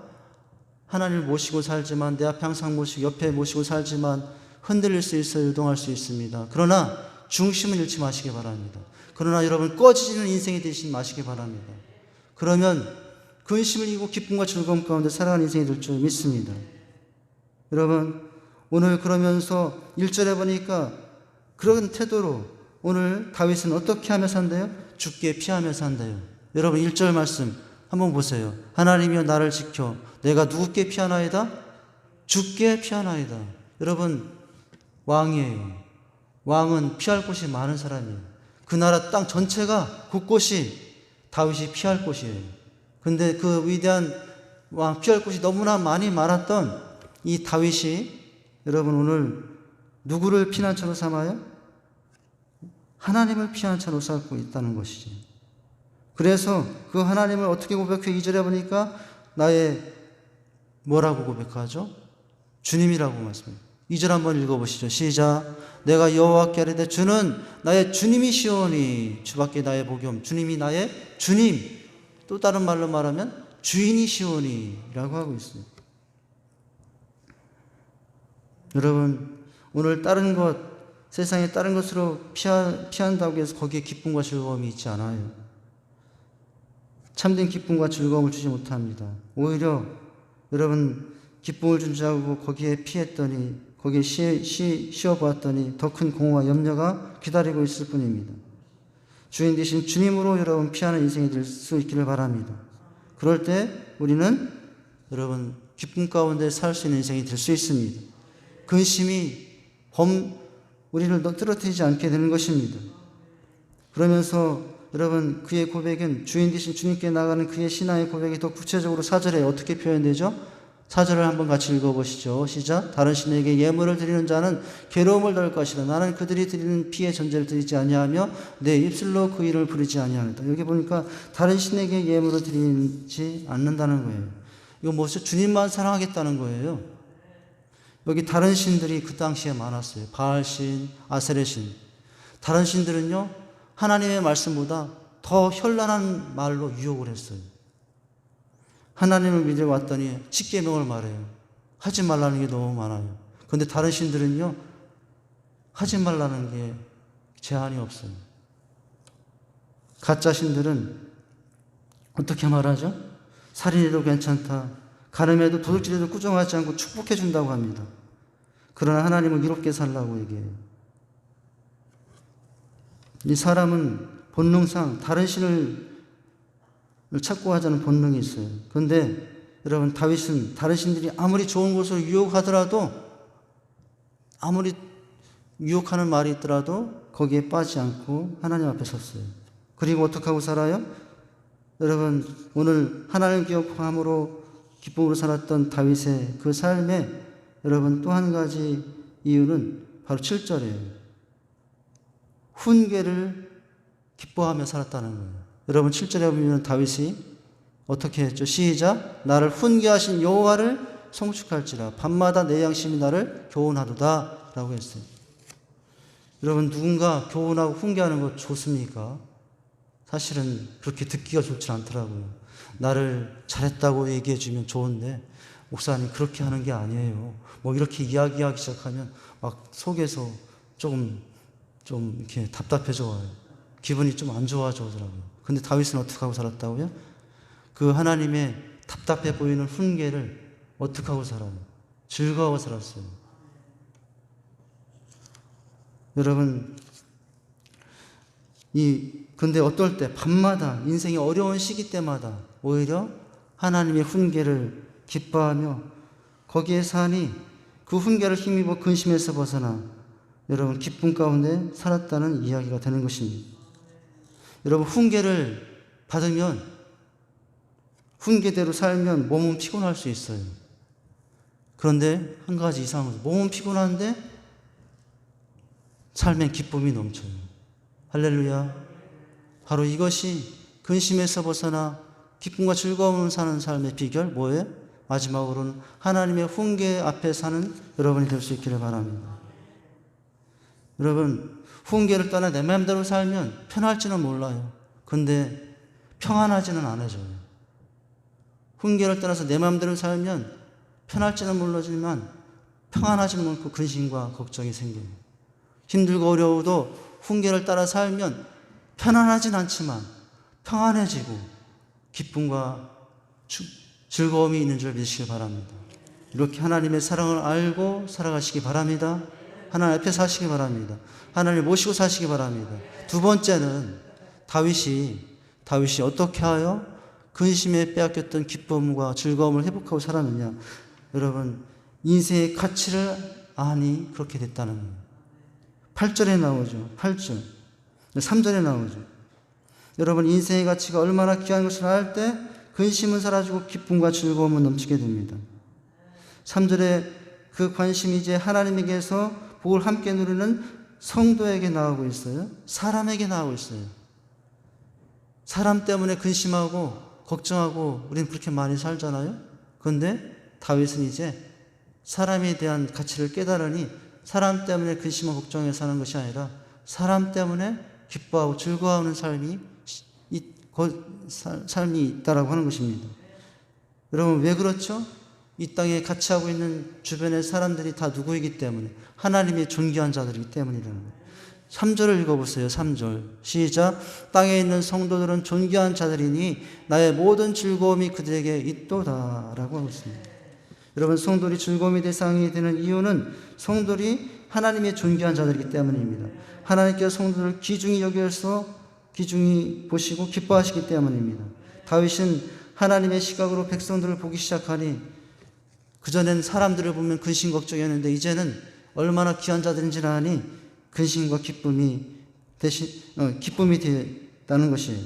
하나님을 모시고 살지만 내 앞에 항상 모시고 옆에 모시고 살지만 흔들릴 수 있어요. 유동할 수 있습니다. 그러나 중심을 잃지 마시기 바랍니다. 그러나 여러분 꺼지지는 인생이 되시지 마시기 바랍니다. 그러면 근심을 이기고 기쁨과 즐거움 가운데 살아가는 인생이 될 줄 믿습니다. 여러분 오늘 그러면서 1절에 보니까 그런 태도로 오늘 다윗은 어떻게 하며 산대요? 죽게 피하며 산대요. 여러분 1절 말씀 한번 보세요. 하나님이여 나를 지켜 내가 누구께 피하나이다? 죽게 피하나이다. 여러분, 왕이에요. 왕은 피할 곳이 많은 사람이에요. 그 나라 땅 전체가 곳곳이 다윗이 피할 곳이에요. 근데 그 위대한 왕 피할 곳이 너무나 많이 많았던 이 다윗이 여러분 오늘 누구를 피난처로 삼아요? 하나님을 피난처로 삼고 있다는 것이죠. 그래서 그 하나님을 어떻게 고백해? 2절에 보니까 나의 뭐라고 고백하죠? 주님이라고 말씀해요. 2절 한번 읽어보시죠. 시작. 내가 여호와께 아뢰되 주는 나의 주님이시오니. 주밖에 나의 복이 없. 주님이 나의 주님. 또 다른 말로 말하면 주인이시오니 라고 하고 있어요. 여러분 오늘 다른 것, 세상에 다른 것으로 피한다고 해서 거기에 기쁨과 즐거움이 있지 않아요. 참된 기쁨과 즐거움을 주지 못합니다. 오히려 여러분 기쁨을 준 줄 알고 거기에 피했더니, 거기에 쉬어보았더니 더 큰 공허와 염려가 기다리고 있을 뿐입니다. 주인 되신 주님으로 여러분 피하는 인생이 될 수 있기를 바랍니다. 그럴 때 우리는 여러분 기쁨 가운데 살 수 있는 인생이 될 수 있습니다. 근심이 우리를 떨어뜨리지 않게 되는 것입니다. 그러면서 여러분 그의 고백은 주인 되신 주님께 나가는 그의 신앙의 고백이 더 구체적으로 4절에 어떻게 표현되죠? 4절을 한번 같이 읽어보시죠. 시작. 다른 신에게 예물을 드리는 자는 괴로움을 당할 것이라. 나는 그들이 드리는 피의 전제를 드리지 아니하며 내 입술로 그 일을 부리지 아니하노라. 여기 보니까 다른 신에게 예물을 드리지 않는다는 거예요. 이거 뭐죠? 주님만 사랑하겠다는 거예요. 여기 다른 신들이 그 당시에 많았어요. 바알신, 아세레신. 다른 신들은요 하나님의 말씀보다 더 현란한 말로 유혹을 했어요. 하나님을 믿어왔더니 십계명을 말해요. 하지 말라는 게 너무 많아요. 그런데 다른 신들은요 하지 말라는 게 제한이 없어요. 가짜 신들은 어떻게 말하죠? 살인해도 괜찮다, 가늠해도 도둑질해도 꾸중하지 않고 축복해 준다고 합니다. 그러나 하나님은 이롭게 살라고 얘기해요. 이 사람은 본능상 다른 신을 찾고 하자는 본능이 있어요. 그런데 여러분 다윗은 다른 신들이 아무리 좋은 곳으로 유혹하더라도, 아무리 유혹하는 말이 있더라도 거기에 빠지지 않고 하나님 앞에 섰어요. 그리고 어떻게 하고 살아요? 여러분 오늘 하나님 기억함으로 기쁨으로 살았던 다윗의 그 삶에 여러분 또 한 가지 이유는 바로 7절이에요. 훈계를 기뻐하며 살았다는 거예요. 여러분 7절에 보면 다윗이 어떻게 했죠? 시작. 나를 훈계하신 여호와를 송축할지라. 밤마다 내 양심이 나를 교훈하도다 라고 했어요. 여러분 누군가 교훈하고 훈계하는 거 좋습니까? 사실은 그렇게 듣기가 좋지 않더라고요. 나를 잘했다고 얘기해 주면 좋은데 목사님 그렇게 하는 게 아니에요. 뭐 이렇게 이야기하기 시작하면 막 속에서 좀 이렇게 답답해져 와요. 기분이 좀 안 좋아지더라고요. 근데 다윗은 어떻게 하고 살았다고요? 그 하나님의 답답해 보이는 훈계를 어떻게 하고 살아요? 즐거워 살았어요. 여러분, 근데 어떨 때, 밤마다, 인생이 어려운 시기 때마다 오히려 하나님의 훈계를 기뻐하며 거기에 사니 그 훈계를 힘입어 근심에서 벗어나 여러분 기쁨 가운데 살았다는 이야기가 되는 것입니다. 여러분 훈계를 받으면, 훈계대로 살면 몸은 피곤할 수 있어요. 그런데 한 가지 이상한 거죠. 몸은 피곤한데 삶엔 기쁨이 넘쳐요. 할렐루야. 바로 이것이 근심에서 벗어나 기쁨과 즐거움을 사는 삶의 비결 뭐예요? 마지막으로는 하나님의 훈계 앞에 사는 여러분이 될 수 있기를 바랍니다. 여러분 훈계를 떠나 내 마음대로 살면 편할지는 몰라요. 근데 평안하지는 않아져요. 훈계를 떠나서 내 마음대로 살면 편할지는 모르지만 평안하지는 않고 근심과 걱정이 생겨요. 힘들고 어려워도 훈계를 따라 살면 편안하진 않지만 평안해지고 기쁨과 즐거움이 있는 줄 믿으시기 바랍니다. 이렇게 하나님의 사랑을 알고 살아가시기 바랍니다. 하나님 앞에 사시기 바랍니다. 하나님을 모시고 사시기 바랍니다. 두 번째는 다윗이 어떻게 하여 근심에 빼앗겼던 기쁨과 즐거움을 회복하고 살았느냐. 여러분 인생의 가치를 아니 그렇게 됐다는 거예요. 8절에 나오죠. 8절. 3절에 나오죠. 여러분, 인생의 가치가 얼마나 귀한 것을 알 때 근심은 사라지고 기쁨과 즐거움은 넘치게 됩니다. 3절에 그 관심이 이제 하나님에게서 복을 함께 누리는 성도에게 나오고 있어요. 사람에게 나오고 있어요. 사람 때문에 근심하고 걱정하고 우리는 그렇게 많이 살잖아요. 그런데 다윗은 이제 사람에 대한 가치를 깨달으니 사람 때문에 근심하고 걱정해 사는 것이 아니라 사람 때문에 기뻐하고 즐거워하는 삶이 있다라고 하는 것입니다. 여러분, 왜 그렇죠? 이 땅에 같이 하고 있는 주변의 사람들이 다 누구이기 때문에 하나님의 존귀한 자들이기 때문이라는 거예요. 3절을 읽어보세요. 3절 시작. 땅에 있는 성도들은 존귀한 자들이니 나의 모든 즐거움이 그들에게 있도다 라고 하고 있습니다. 여러분, 성도들이 즐거움의 대상이 되는 이유는 성도들이 하나님의 존귀한 자들이기 때문입니다. 하나님께서 성도들을 귀중히 여겨서 귀중히 보시고 기뻐하시기 때문입니다. 다윗은 하나님의 시각으로 백성들을 보기 시작하니 그전엔 사람들을 보면 근심 걱정이었는데 이제는 얼마나 귀한 자들인지를 아니 근심과 기쁨이 되었다는 것이에요.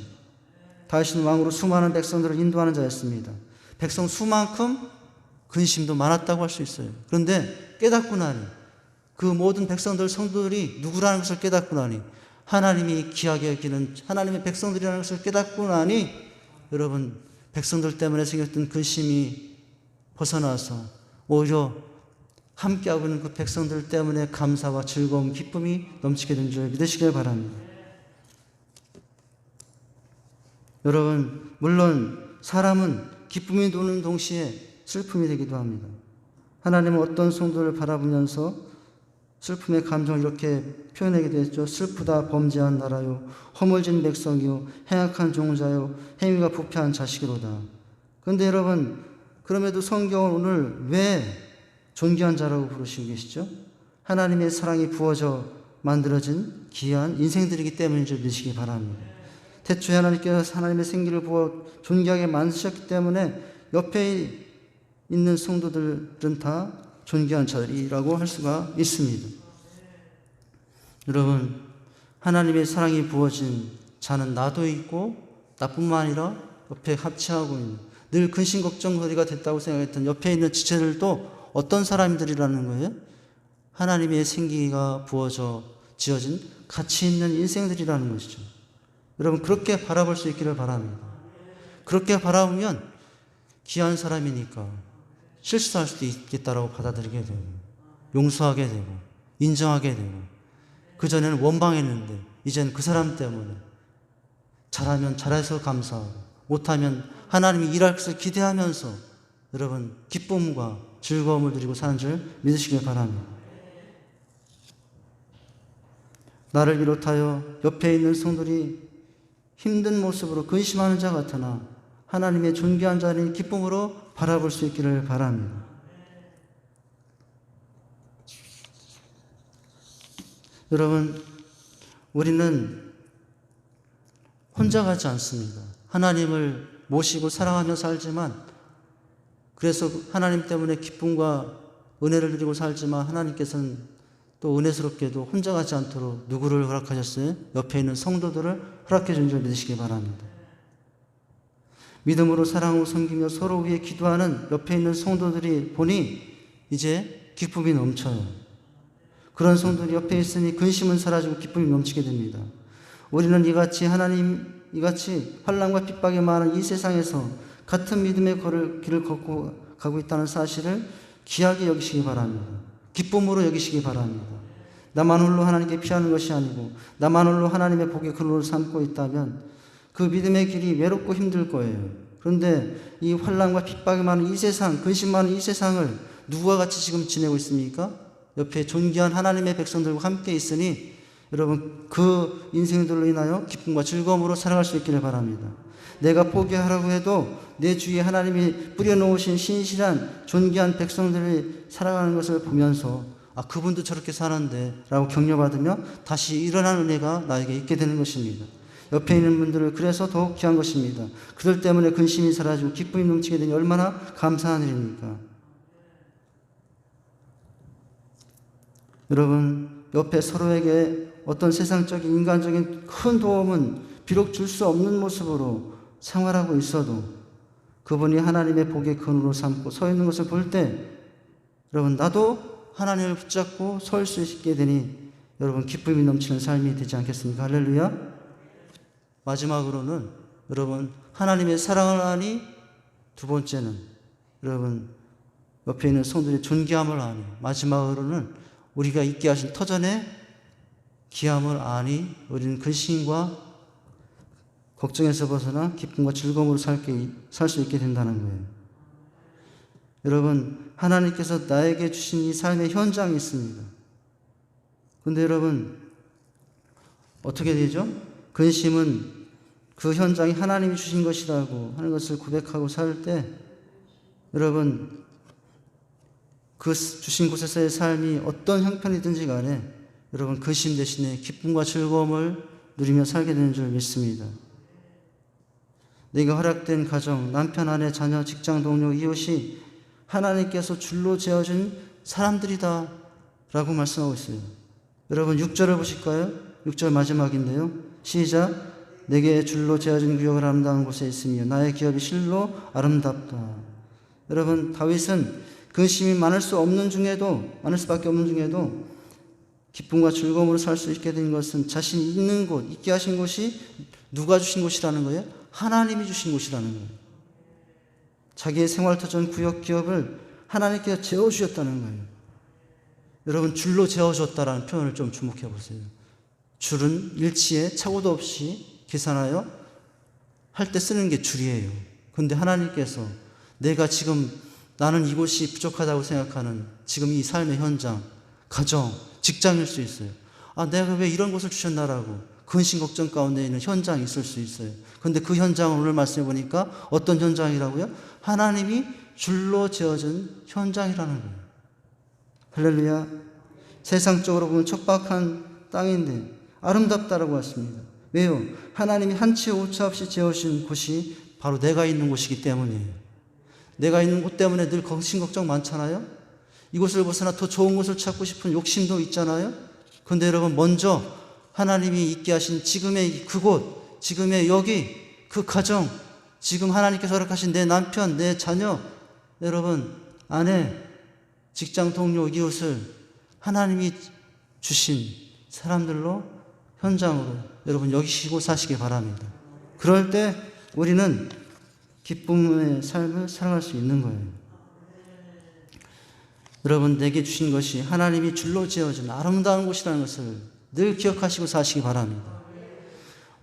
다윗은 왕으로 수많은 백성들을 인도하는 자였습니다. 백성 수만큼 근심도 많았다고 할 수 있어요. 그런데 깨닫고 나니 그 모든 백성들 성도들이 누구라는 것을 깨닫고 나니 하나님이 귀하게 여기는 하나님의 백성들이라는 것을 깨닫고 나니 여러분, 백성들 때문에 생겼던 근심이 벗어나서 오히려 함께하고 있는 그 백성들 때문에 감사와 즐거움, 기쁨이 넘치게 된 줄 믿으시길 바랍니다. 여러분, 물론 사람은 기쁨이 도는 동시에 슬픔이 되기도 합니다. 하나님은 어떤 성도를 바라보면서 슬픔의 감정을 이렇게 표현하게 되었죠. 슬프다 범죄한 나라요, 허물진 백성이요, 행악한 종자요, 행위가 부패한 자식이로다. 그런데 여러분, 그럼에도 성경은 오늘 왜 존귀한 자라고 부르시고 계시죠? 하나님의 사랑이 부어져 만들어진 귀한 인생들이기 때문인 줄 믿으시기 바랍니다. 태초에 하나님께서 하나님의 생기를 부어 존귀하게 만드셨기 때문에 옆에 있는 성도들은 다 존귀한 자들이라고 할 수가 있습니다. 여러분, 하나님의 사랑이 부어진 자는 나도 있고 나뿐만 아니라 옆에 합치하고 있는 늘 근심 걱정거리가 됐다고 생각했던 옆에 있는 지체들도 어떤 사람들이라는 거예요? 하나님의 생기가 부어져 지어진 가치 있는 인생들이라는 것이죠. 여러분, 그렇게 바라볼 수 있기를 바랍니다. 그렇게 바라보면 귀한 사람이니까 실수할 수도 있겠다라고 받아들이게 되고 용서하게 되고 인정하게 되고 그전에는 원망했는데 이제는 그 사람 때문에 잘하면 잘해서 감사하고 못하면 하나님이 일할 것을 기대하면서 여러분 기쁨과 즐거움을 누리고 사는 줄 믿으시길 바랍니다. 나를 비롯하여 옆에 있는 성도들이 힘든 모습으로 근심하는 자 같으나 하나님의 존귀한 자를 기쁨으로 바라볼 수 있기를 바랍니다. 여러분, 우리는 혼자 가지 않습니다. 하나님을 모시고 사랑하며 살지만, 그래서 하나님 때문에 기쁨과 은혜를 누리고 살지만 하나님께서는 또 은혜스럽게도 혼자 가지 않도록 누구를 허락하셨어요? 옆에 있는 성도들을 허락해 준 줄 믿으시기 바랍니다. 믿음으로 사랑하고 섬기며 서로 위해 기도하는 옆에 있는 성도들이 보니 이제 기쁨이 넘쳐요. 그런 성도들이 옆에 있으니 근심은 사라지고 기쁨이 넘치게 됩니다. 우리는 이같이 환난과 핍박이 많은 이 세상에서 같은 믿음의 길을 걷고 가고 있다는 사실을 귀하게 여기시기 바랍니다. 기쁨으로 여기시기 바랍니다. 나만 홀로 하나님께 피하는 것이 아니고 나만 홀로 하나님의 복의 근원을 삼고 있다면 그 믿음의 길이 외롭고 힘들 거예요. 그런데 이 환난과 핍박이 많은 이 세상, 근심 많은 이 세상을 누구와 같이 지금 지내고 있습니까? 옆에 존귀한 하나님의 백성들과 함께 있으니 여러분 그 인생들로 인하여 기쁨과 즐거움으로 살아갈 수 있기를 바랍니다. 내가 포기하라고 해도 내 주위에 하나님이 뿌려놓으신 신실한 존귀한 백성들이 살아가는 것을 보면서 그분도 저렇게 사는데 라고 격려받으며 다시 일어나는 은혜가 나에게 있게 되는 것입니다. 옆에 있는 분들을 그래서 더욱 귀한 것입니다. 그들 때문에 근심이 사라지고 기쁨이 넘치게 되니 얼마나 감사한 일입니까? 여러분, 옆에 서로에게 어떤 세상적인 인간적인 큰 도움은 비록 줄 수 없는 모습으로 생활하고 있어도 그분이 하나님의 복의 근원으로 삼고 서 있는 것을 볼 때 여러분, 나도 하나님을 붙잡고 설 수 있게 되니 여러분, 기쁨이 넘치는 삶이 되지 않겠습니까? 할렐루야. 마지막으로는 여러분, 하나님의 사랑을 아니, 두 번째는 여러분, 옆에 있는 성도들의 존귀함을 아니, 마지막으로는 우리가 있게 하신 터전의 귀함을 아니, 우리는 근심과 걱정에서 벗어나 기쁨과 즐거움으로 살 수 있게 된다는 거예요. 여러분, 하나님께서 나에게 주신 이 삶의 현장이 있습니다. 근데 여러분, 어떻게 되죠? 근심은 그 현장이 하나님이 주신 것이라고 하는 것을 고백하고 살 때 여러분, 그 주신 곳에서의 삶이 어떤 형편이든지 간에 여러분, 근심 대신에 기쁨과 즐거움을 누리며 살게 되는 줄 믿습니다. 내가 허락된 가정, 남편, 아내, 자녀, 직장 동료, 이웃이 하나님께서 줄로 재어준 사람들이다 라고 말씀하고 있어요. 여러분, 6절을 보실까요? 6절 마지막인데요. 시작. 내게 줄로 재어진 구역을 아름다운 곳에 있으며 나의 기업이 실로 아름답다. 여러분, 다윗은 근심이 많을 수밖에 없는 중에도 기쁨과 즐거움으로 살 수 있게 된 것은 자신이 있는 곳, 있게 하신 곳이 누가 주신 곳이라는 거예요? 하나님이 주신 곳이라는 거예요. 자기의 생활터전 구역 기업을 하나님께서 재워주셨다는 거예요. 여러분, 줄로 재워줬다라는 표현을 좀 주목해 보세요. 줄은 일치에 착오도 없이 계산하여 할 때 쓰는 게 줄이에요. 그런데 하나님께서 내가 지금 나는 이곳이 부족하다고 생각하는 지금 이 삶의 현장, 가정, 직장일 수 있어요. 내가 왜 이런 곳을 주셨나라고 근심 걱정 가운데 있는 현장이 있을 수 있어요. 그런데 그 현장을 오늘 말씀해 보니까 어떤 현장이라고요? 하나님이 줄로 재어진 현장이라는 거예요. 할렐루야. 세상적으로 보면 척박한 땅인데 아름답다라고 했습니다. 왜요? 하나님이 한치 오차 없이 재어주신 곳이 바로 내가 있는 곳이기 때문이에요. 내가 있는 곳 때문에 늘 근심 걱정 많잖아요. 이곳을 벗어나 더 좋은 곳을 찾고 싶은 욕심도 있잖아요. 그런데 여러분, 먼저 하나님이 있게 하신 지금의 그곳, 지금의 여기, 그 가정, 지금 하나님께서 허락하신 내 남편, 내 자녀, 여러분, 아내, 직장 동료, 이웃을 하나님이 주신 사람들로 현장으로 여러분 여기시고 사시기 바랍니다. 그럴 때 우리는 기쁨의 삶을 살아갈 수 있는 거예요. 여러분, 내게 주신 것이 하나님이 줄로 지어진 아름다운 곳이라는 것을 늘 기억하시고 사시기 바랍니다.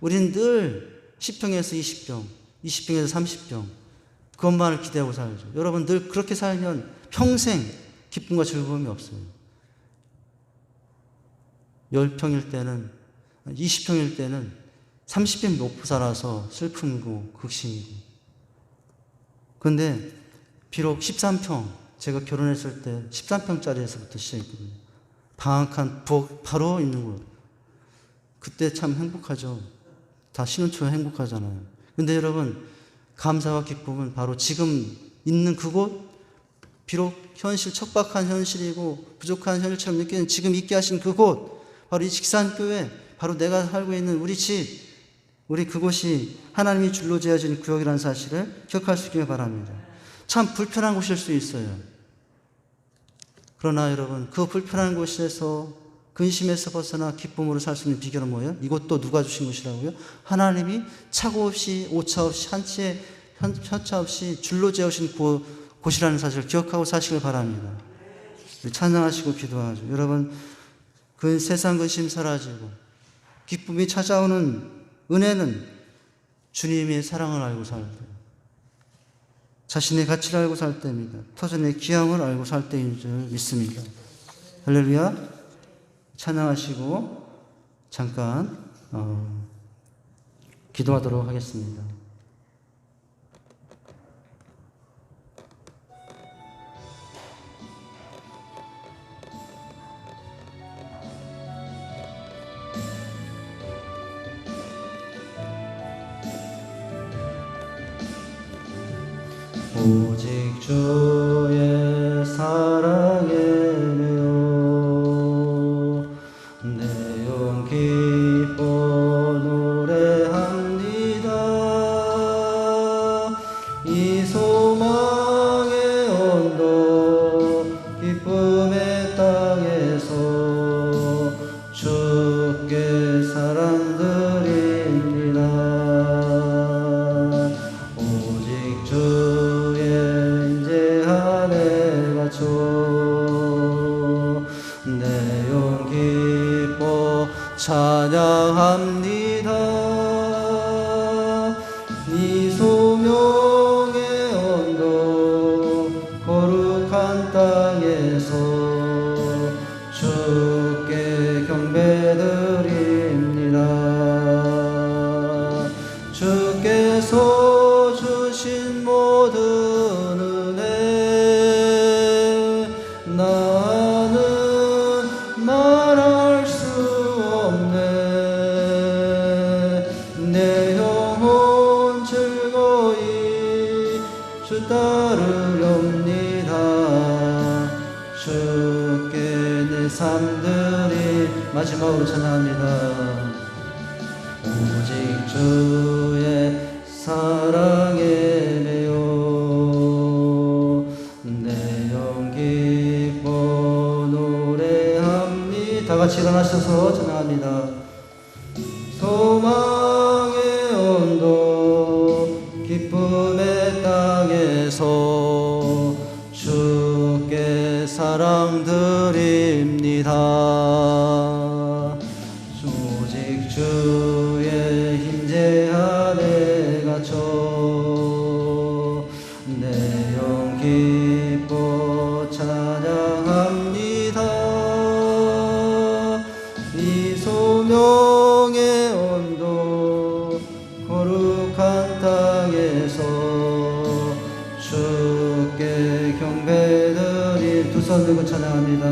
우린 늘 10평에서 20평, 20평에서 30평 그것만을 기대하고 살죠. 여러분, 늘 그렇게 살면 평생 기쁨과 즐거움이 없어요. 10평일 때는, 20평일 때는 30평 놓고 살아서 슬픔이고 극심이고. 그런데 비록 13평, 제가 결혼했을 때 13평짜리에서부터 시작했거든요. 방 한 칸 부엌 바로 있는 곳. 그때 참 행복하죠. 다 쉬는 초에 행복하잖아요. 근데 여러분, 감사와 기쁨은 바로 지금 있는 그곳, 비록 현실, 척박한 현실이고 부족한 현실처럼 느끼는 지금 있게 하신 그곳, 바로 이 직산교회, 바로 내가 살고 있는 우리 집, 우리 그곳이 하나님이 줄로 재어진 구역이라는 사실을 기억할 수 있기를 바랍니다. 참 불편한 곳일 수 있어요. 그러나 여러분, 그 불편한 곳에서 근심에서 벗어나 기쁨으로 살 수 있는 비결은 뭐예요? 이것도 누가 주신 것이라고요? 하나님이 착오 없이 오차 없이 한치의 현차 없이 줄로 재우신 곳이라는 사실을 기억하고 사시길 바랍니다. 찬양하시고 기도하죠. 여러분, 그 세상 근심 사라지고 기쁨이 찾아오는 은혜는 주님의 사랑을 알고 살 때, 자신의 가치를 알고 살 때입니다. 터전의 귀함을 알고 살 때인 줄 믿습니다. 할렐루야. 찬양하시고 잠깐 기도하도록 하겠습니다. 오직 주의 사랑에 매여 주 따르렵니다. 주께 내 삶들이 마지막으로 찬양합니다. 오직 주의 사랑에 매여 내 영 기뻐 노래합니다. 다 같이 일어나셔서 찬양합니다. 소망의 온도 기쁨의 땅에서 주께 사랑 드립니다. 오직 주의 힘제 안에 갇혀 내 영 기뻐 찬양합니다. 이 소명의 온도 거룩한 땅에서 주께 경배드리 두 손 들고 찬양합니다.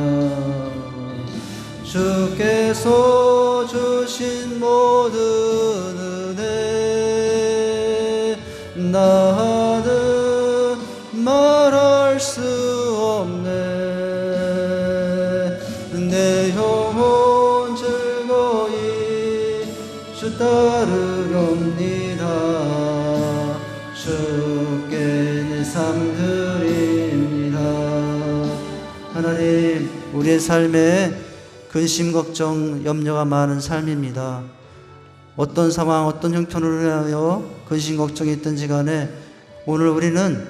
주께서 주신 모든 은혜 나는 말할 수 없네. 내 영혼 즐거이 주 따르렵니다. 주께 내 삶 드립니다. 하나님, 우리의 삶에 근심, 걱정, 염려가 많은 삶입니다. 어떤 상황, 어떤 형편으로 인하여 근심, 걱정이 있든지 간에 오늘 우리는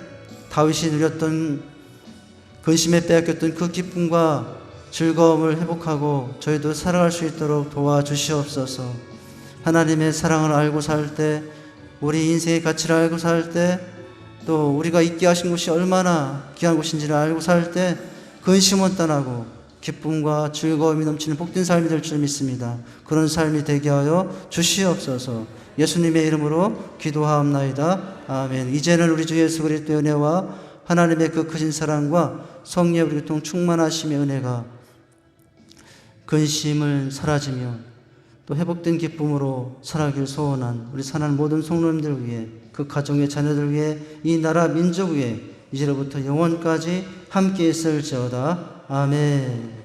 다윗이 누렸던 근심에 빼앗겼던 그 기쁨과 즐거움을 회복하고 저희도 살아갈 수 있도록 도와주시옵소서. 하나님의 사랑을 알고 살 때, 우리 인생의 가치를 알고 살 때, 또 우리가 있게 하신 곳이 얼마나 귀한 곳인지를 알고 살 때 근심은 떠나고 기쁨과 즐거움이 넘치는 복된 삶이 될 줄 믿습니다. 그런 삶이 되게 하여 주시옵소서. 예수님의 이름으로 기도하옵나이다. 아멘. 이제는 우리 주 예수 그리스도의 은혜와 하나님의 그 크신 사랑과 성령의 우리 교통 충만하심의 은혜가 근심을 사라지며 또 회복된 기쁨으로 살아가길 소원한 우리 사는 모든 성도님들 위해, 그 가정의 자녀들 위해, 이 나라 민족 위해 이제로부터 영원까지 함께 있을지어다. 아멘.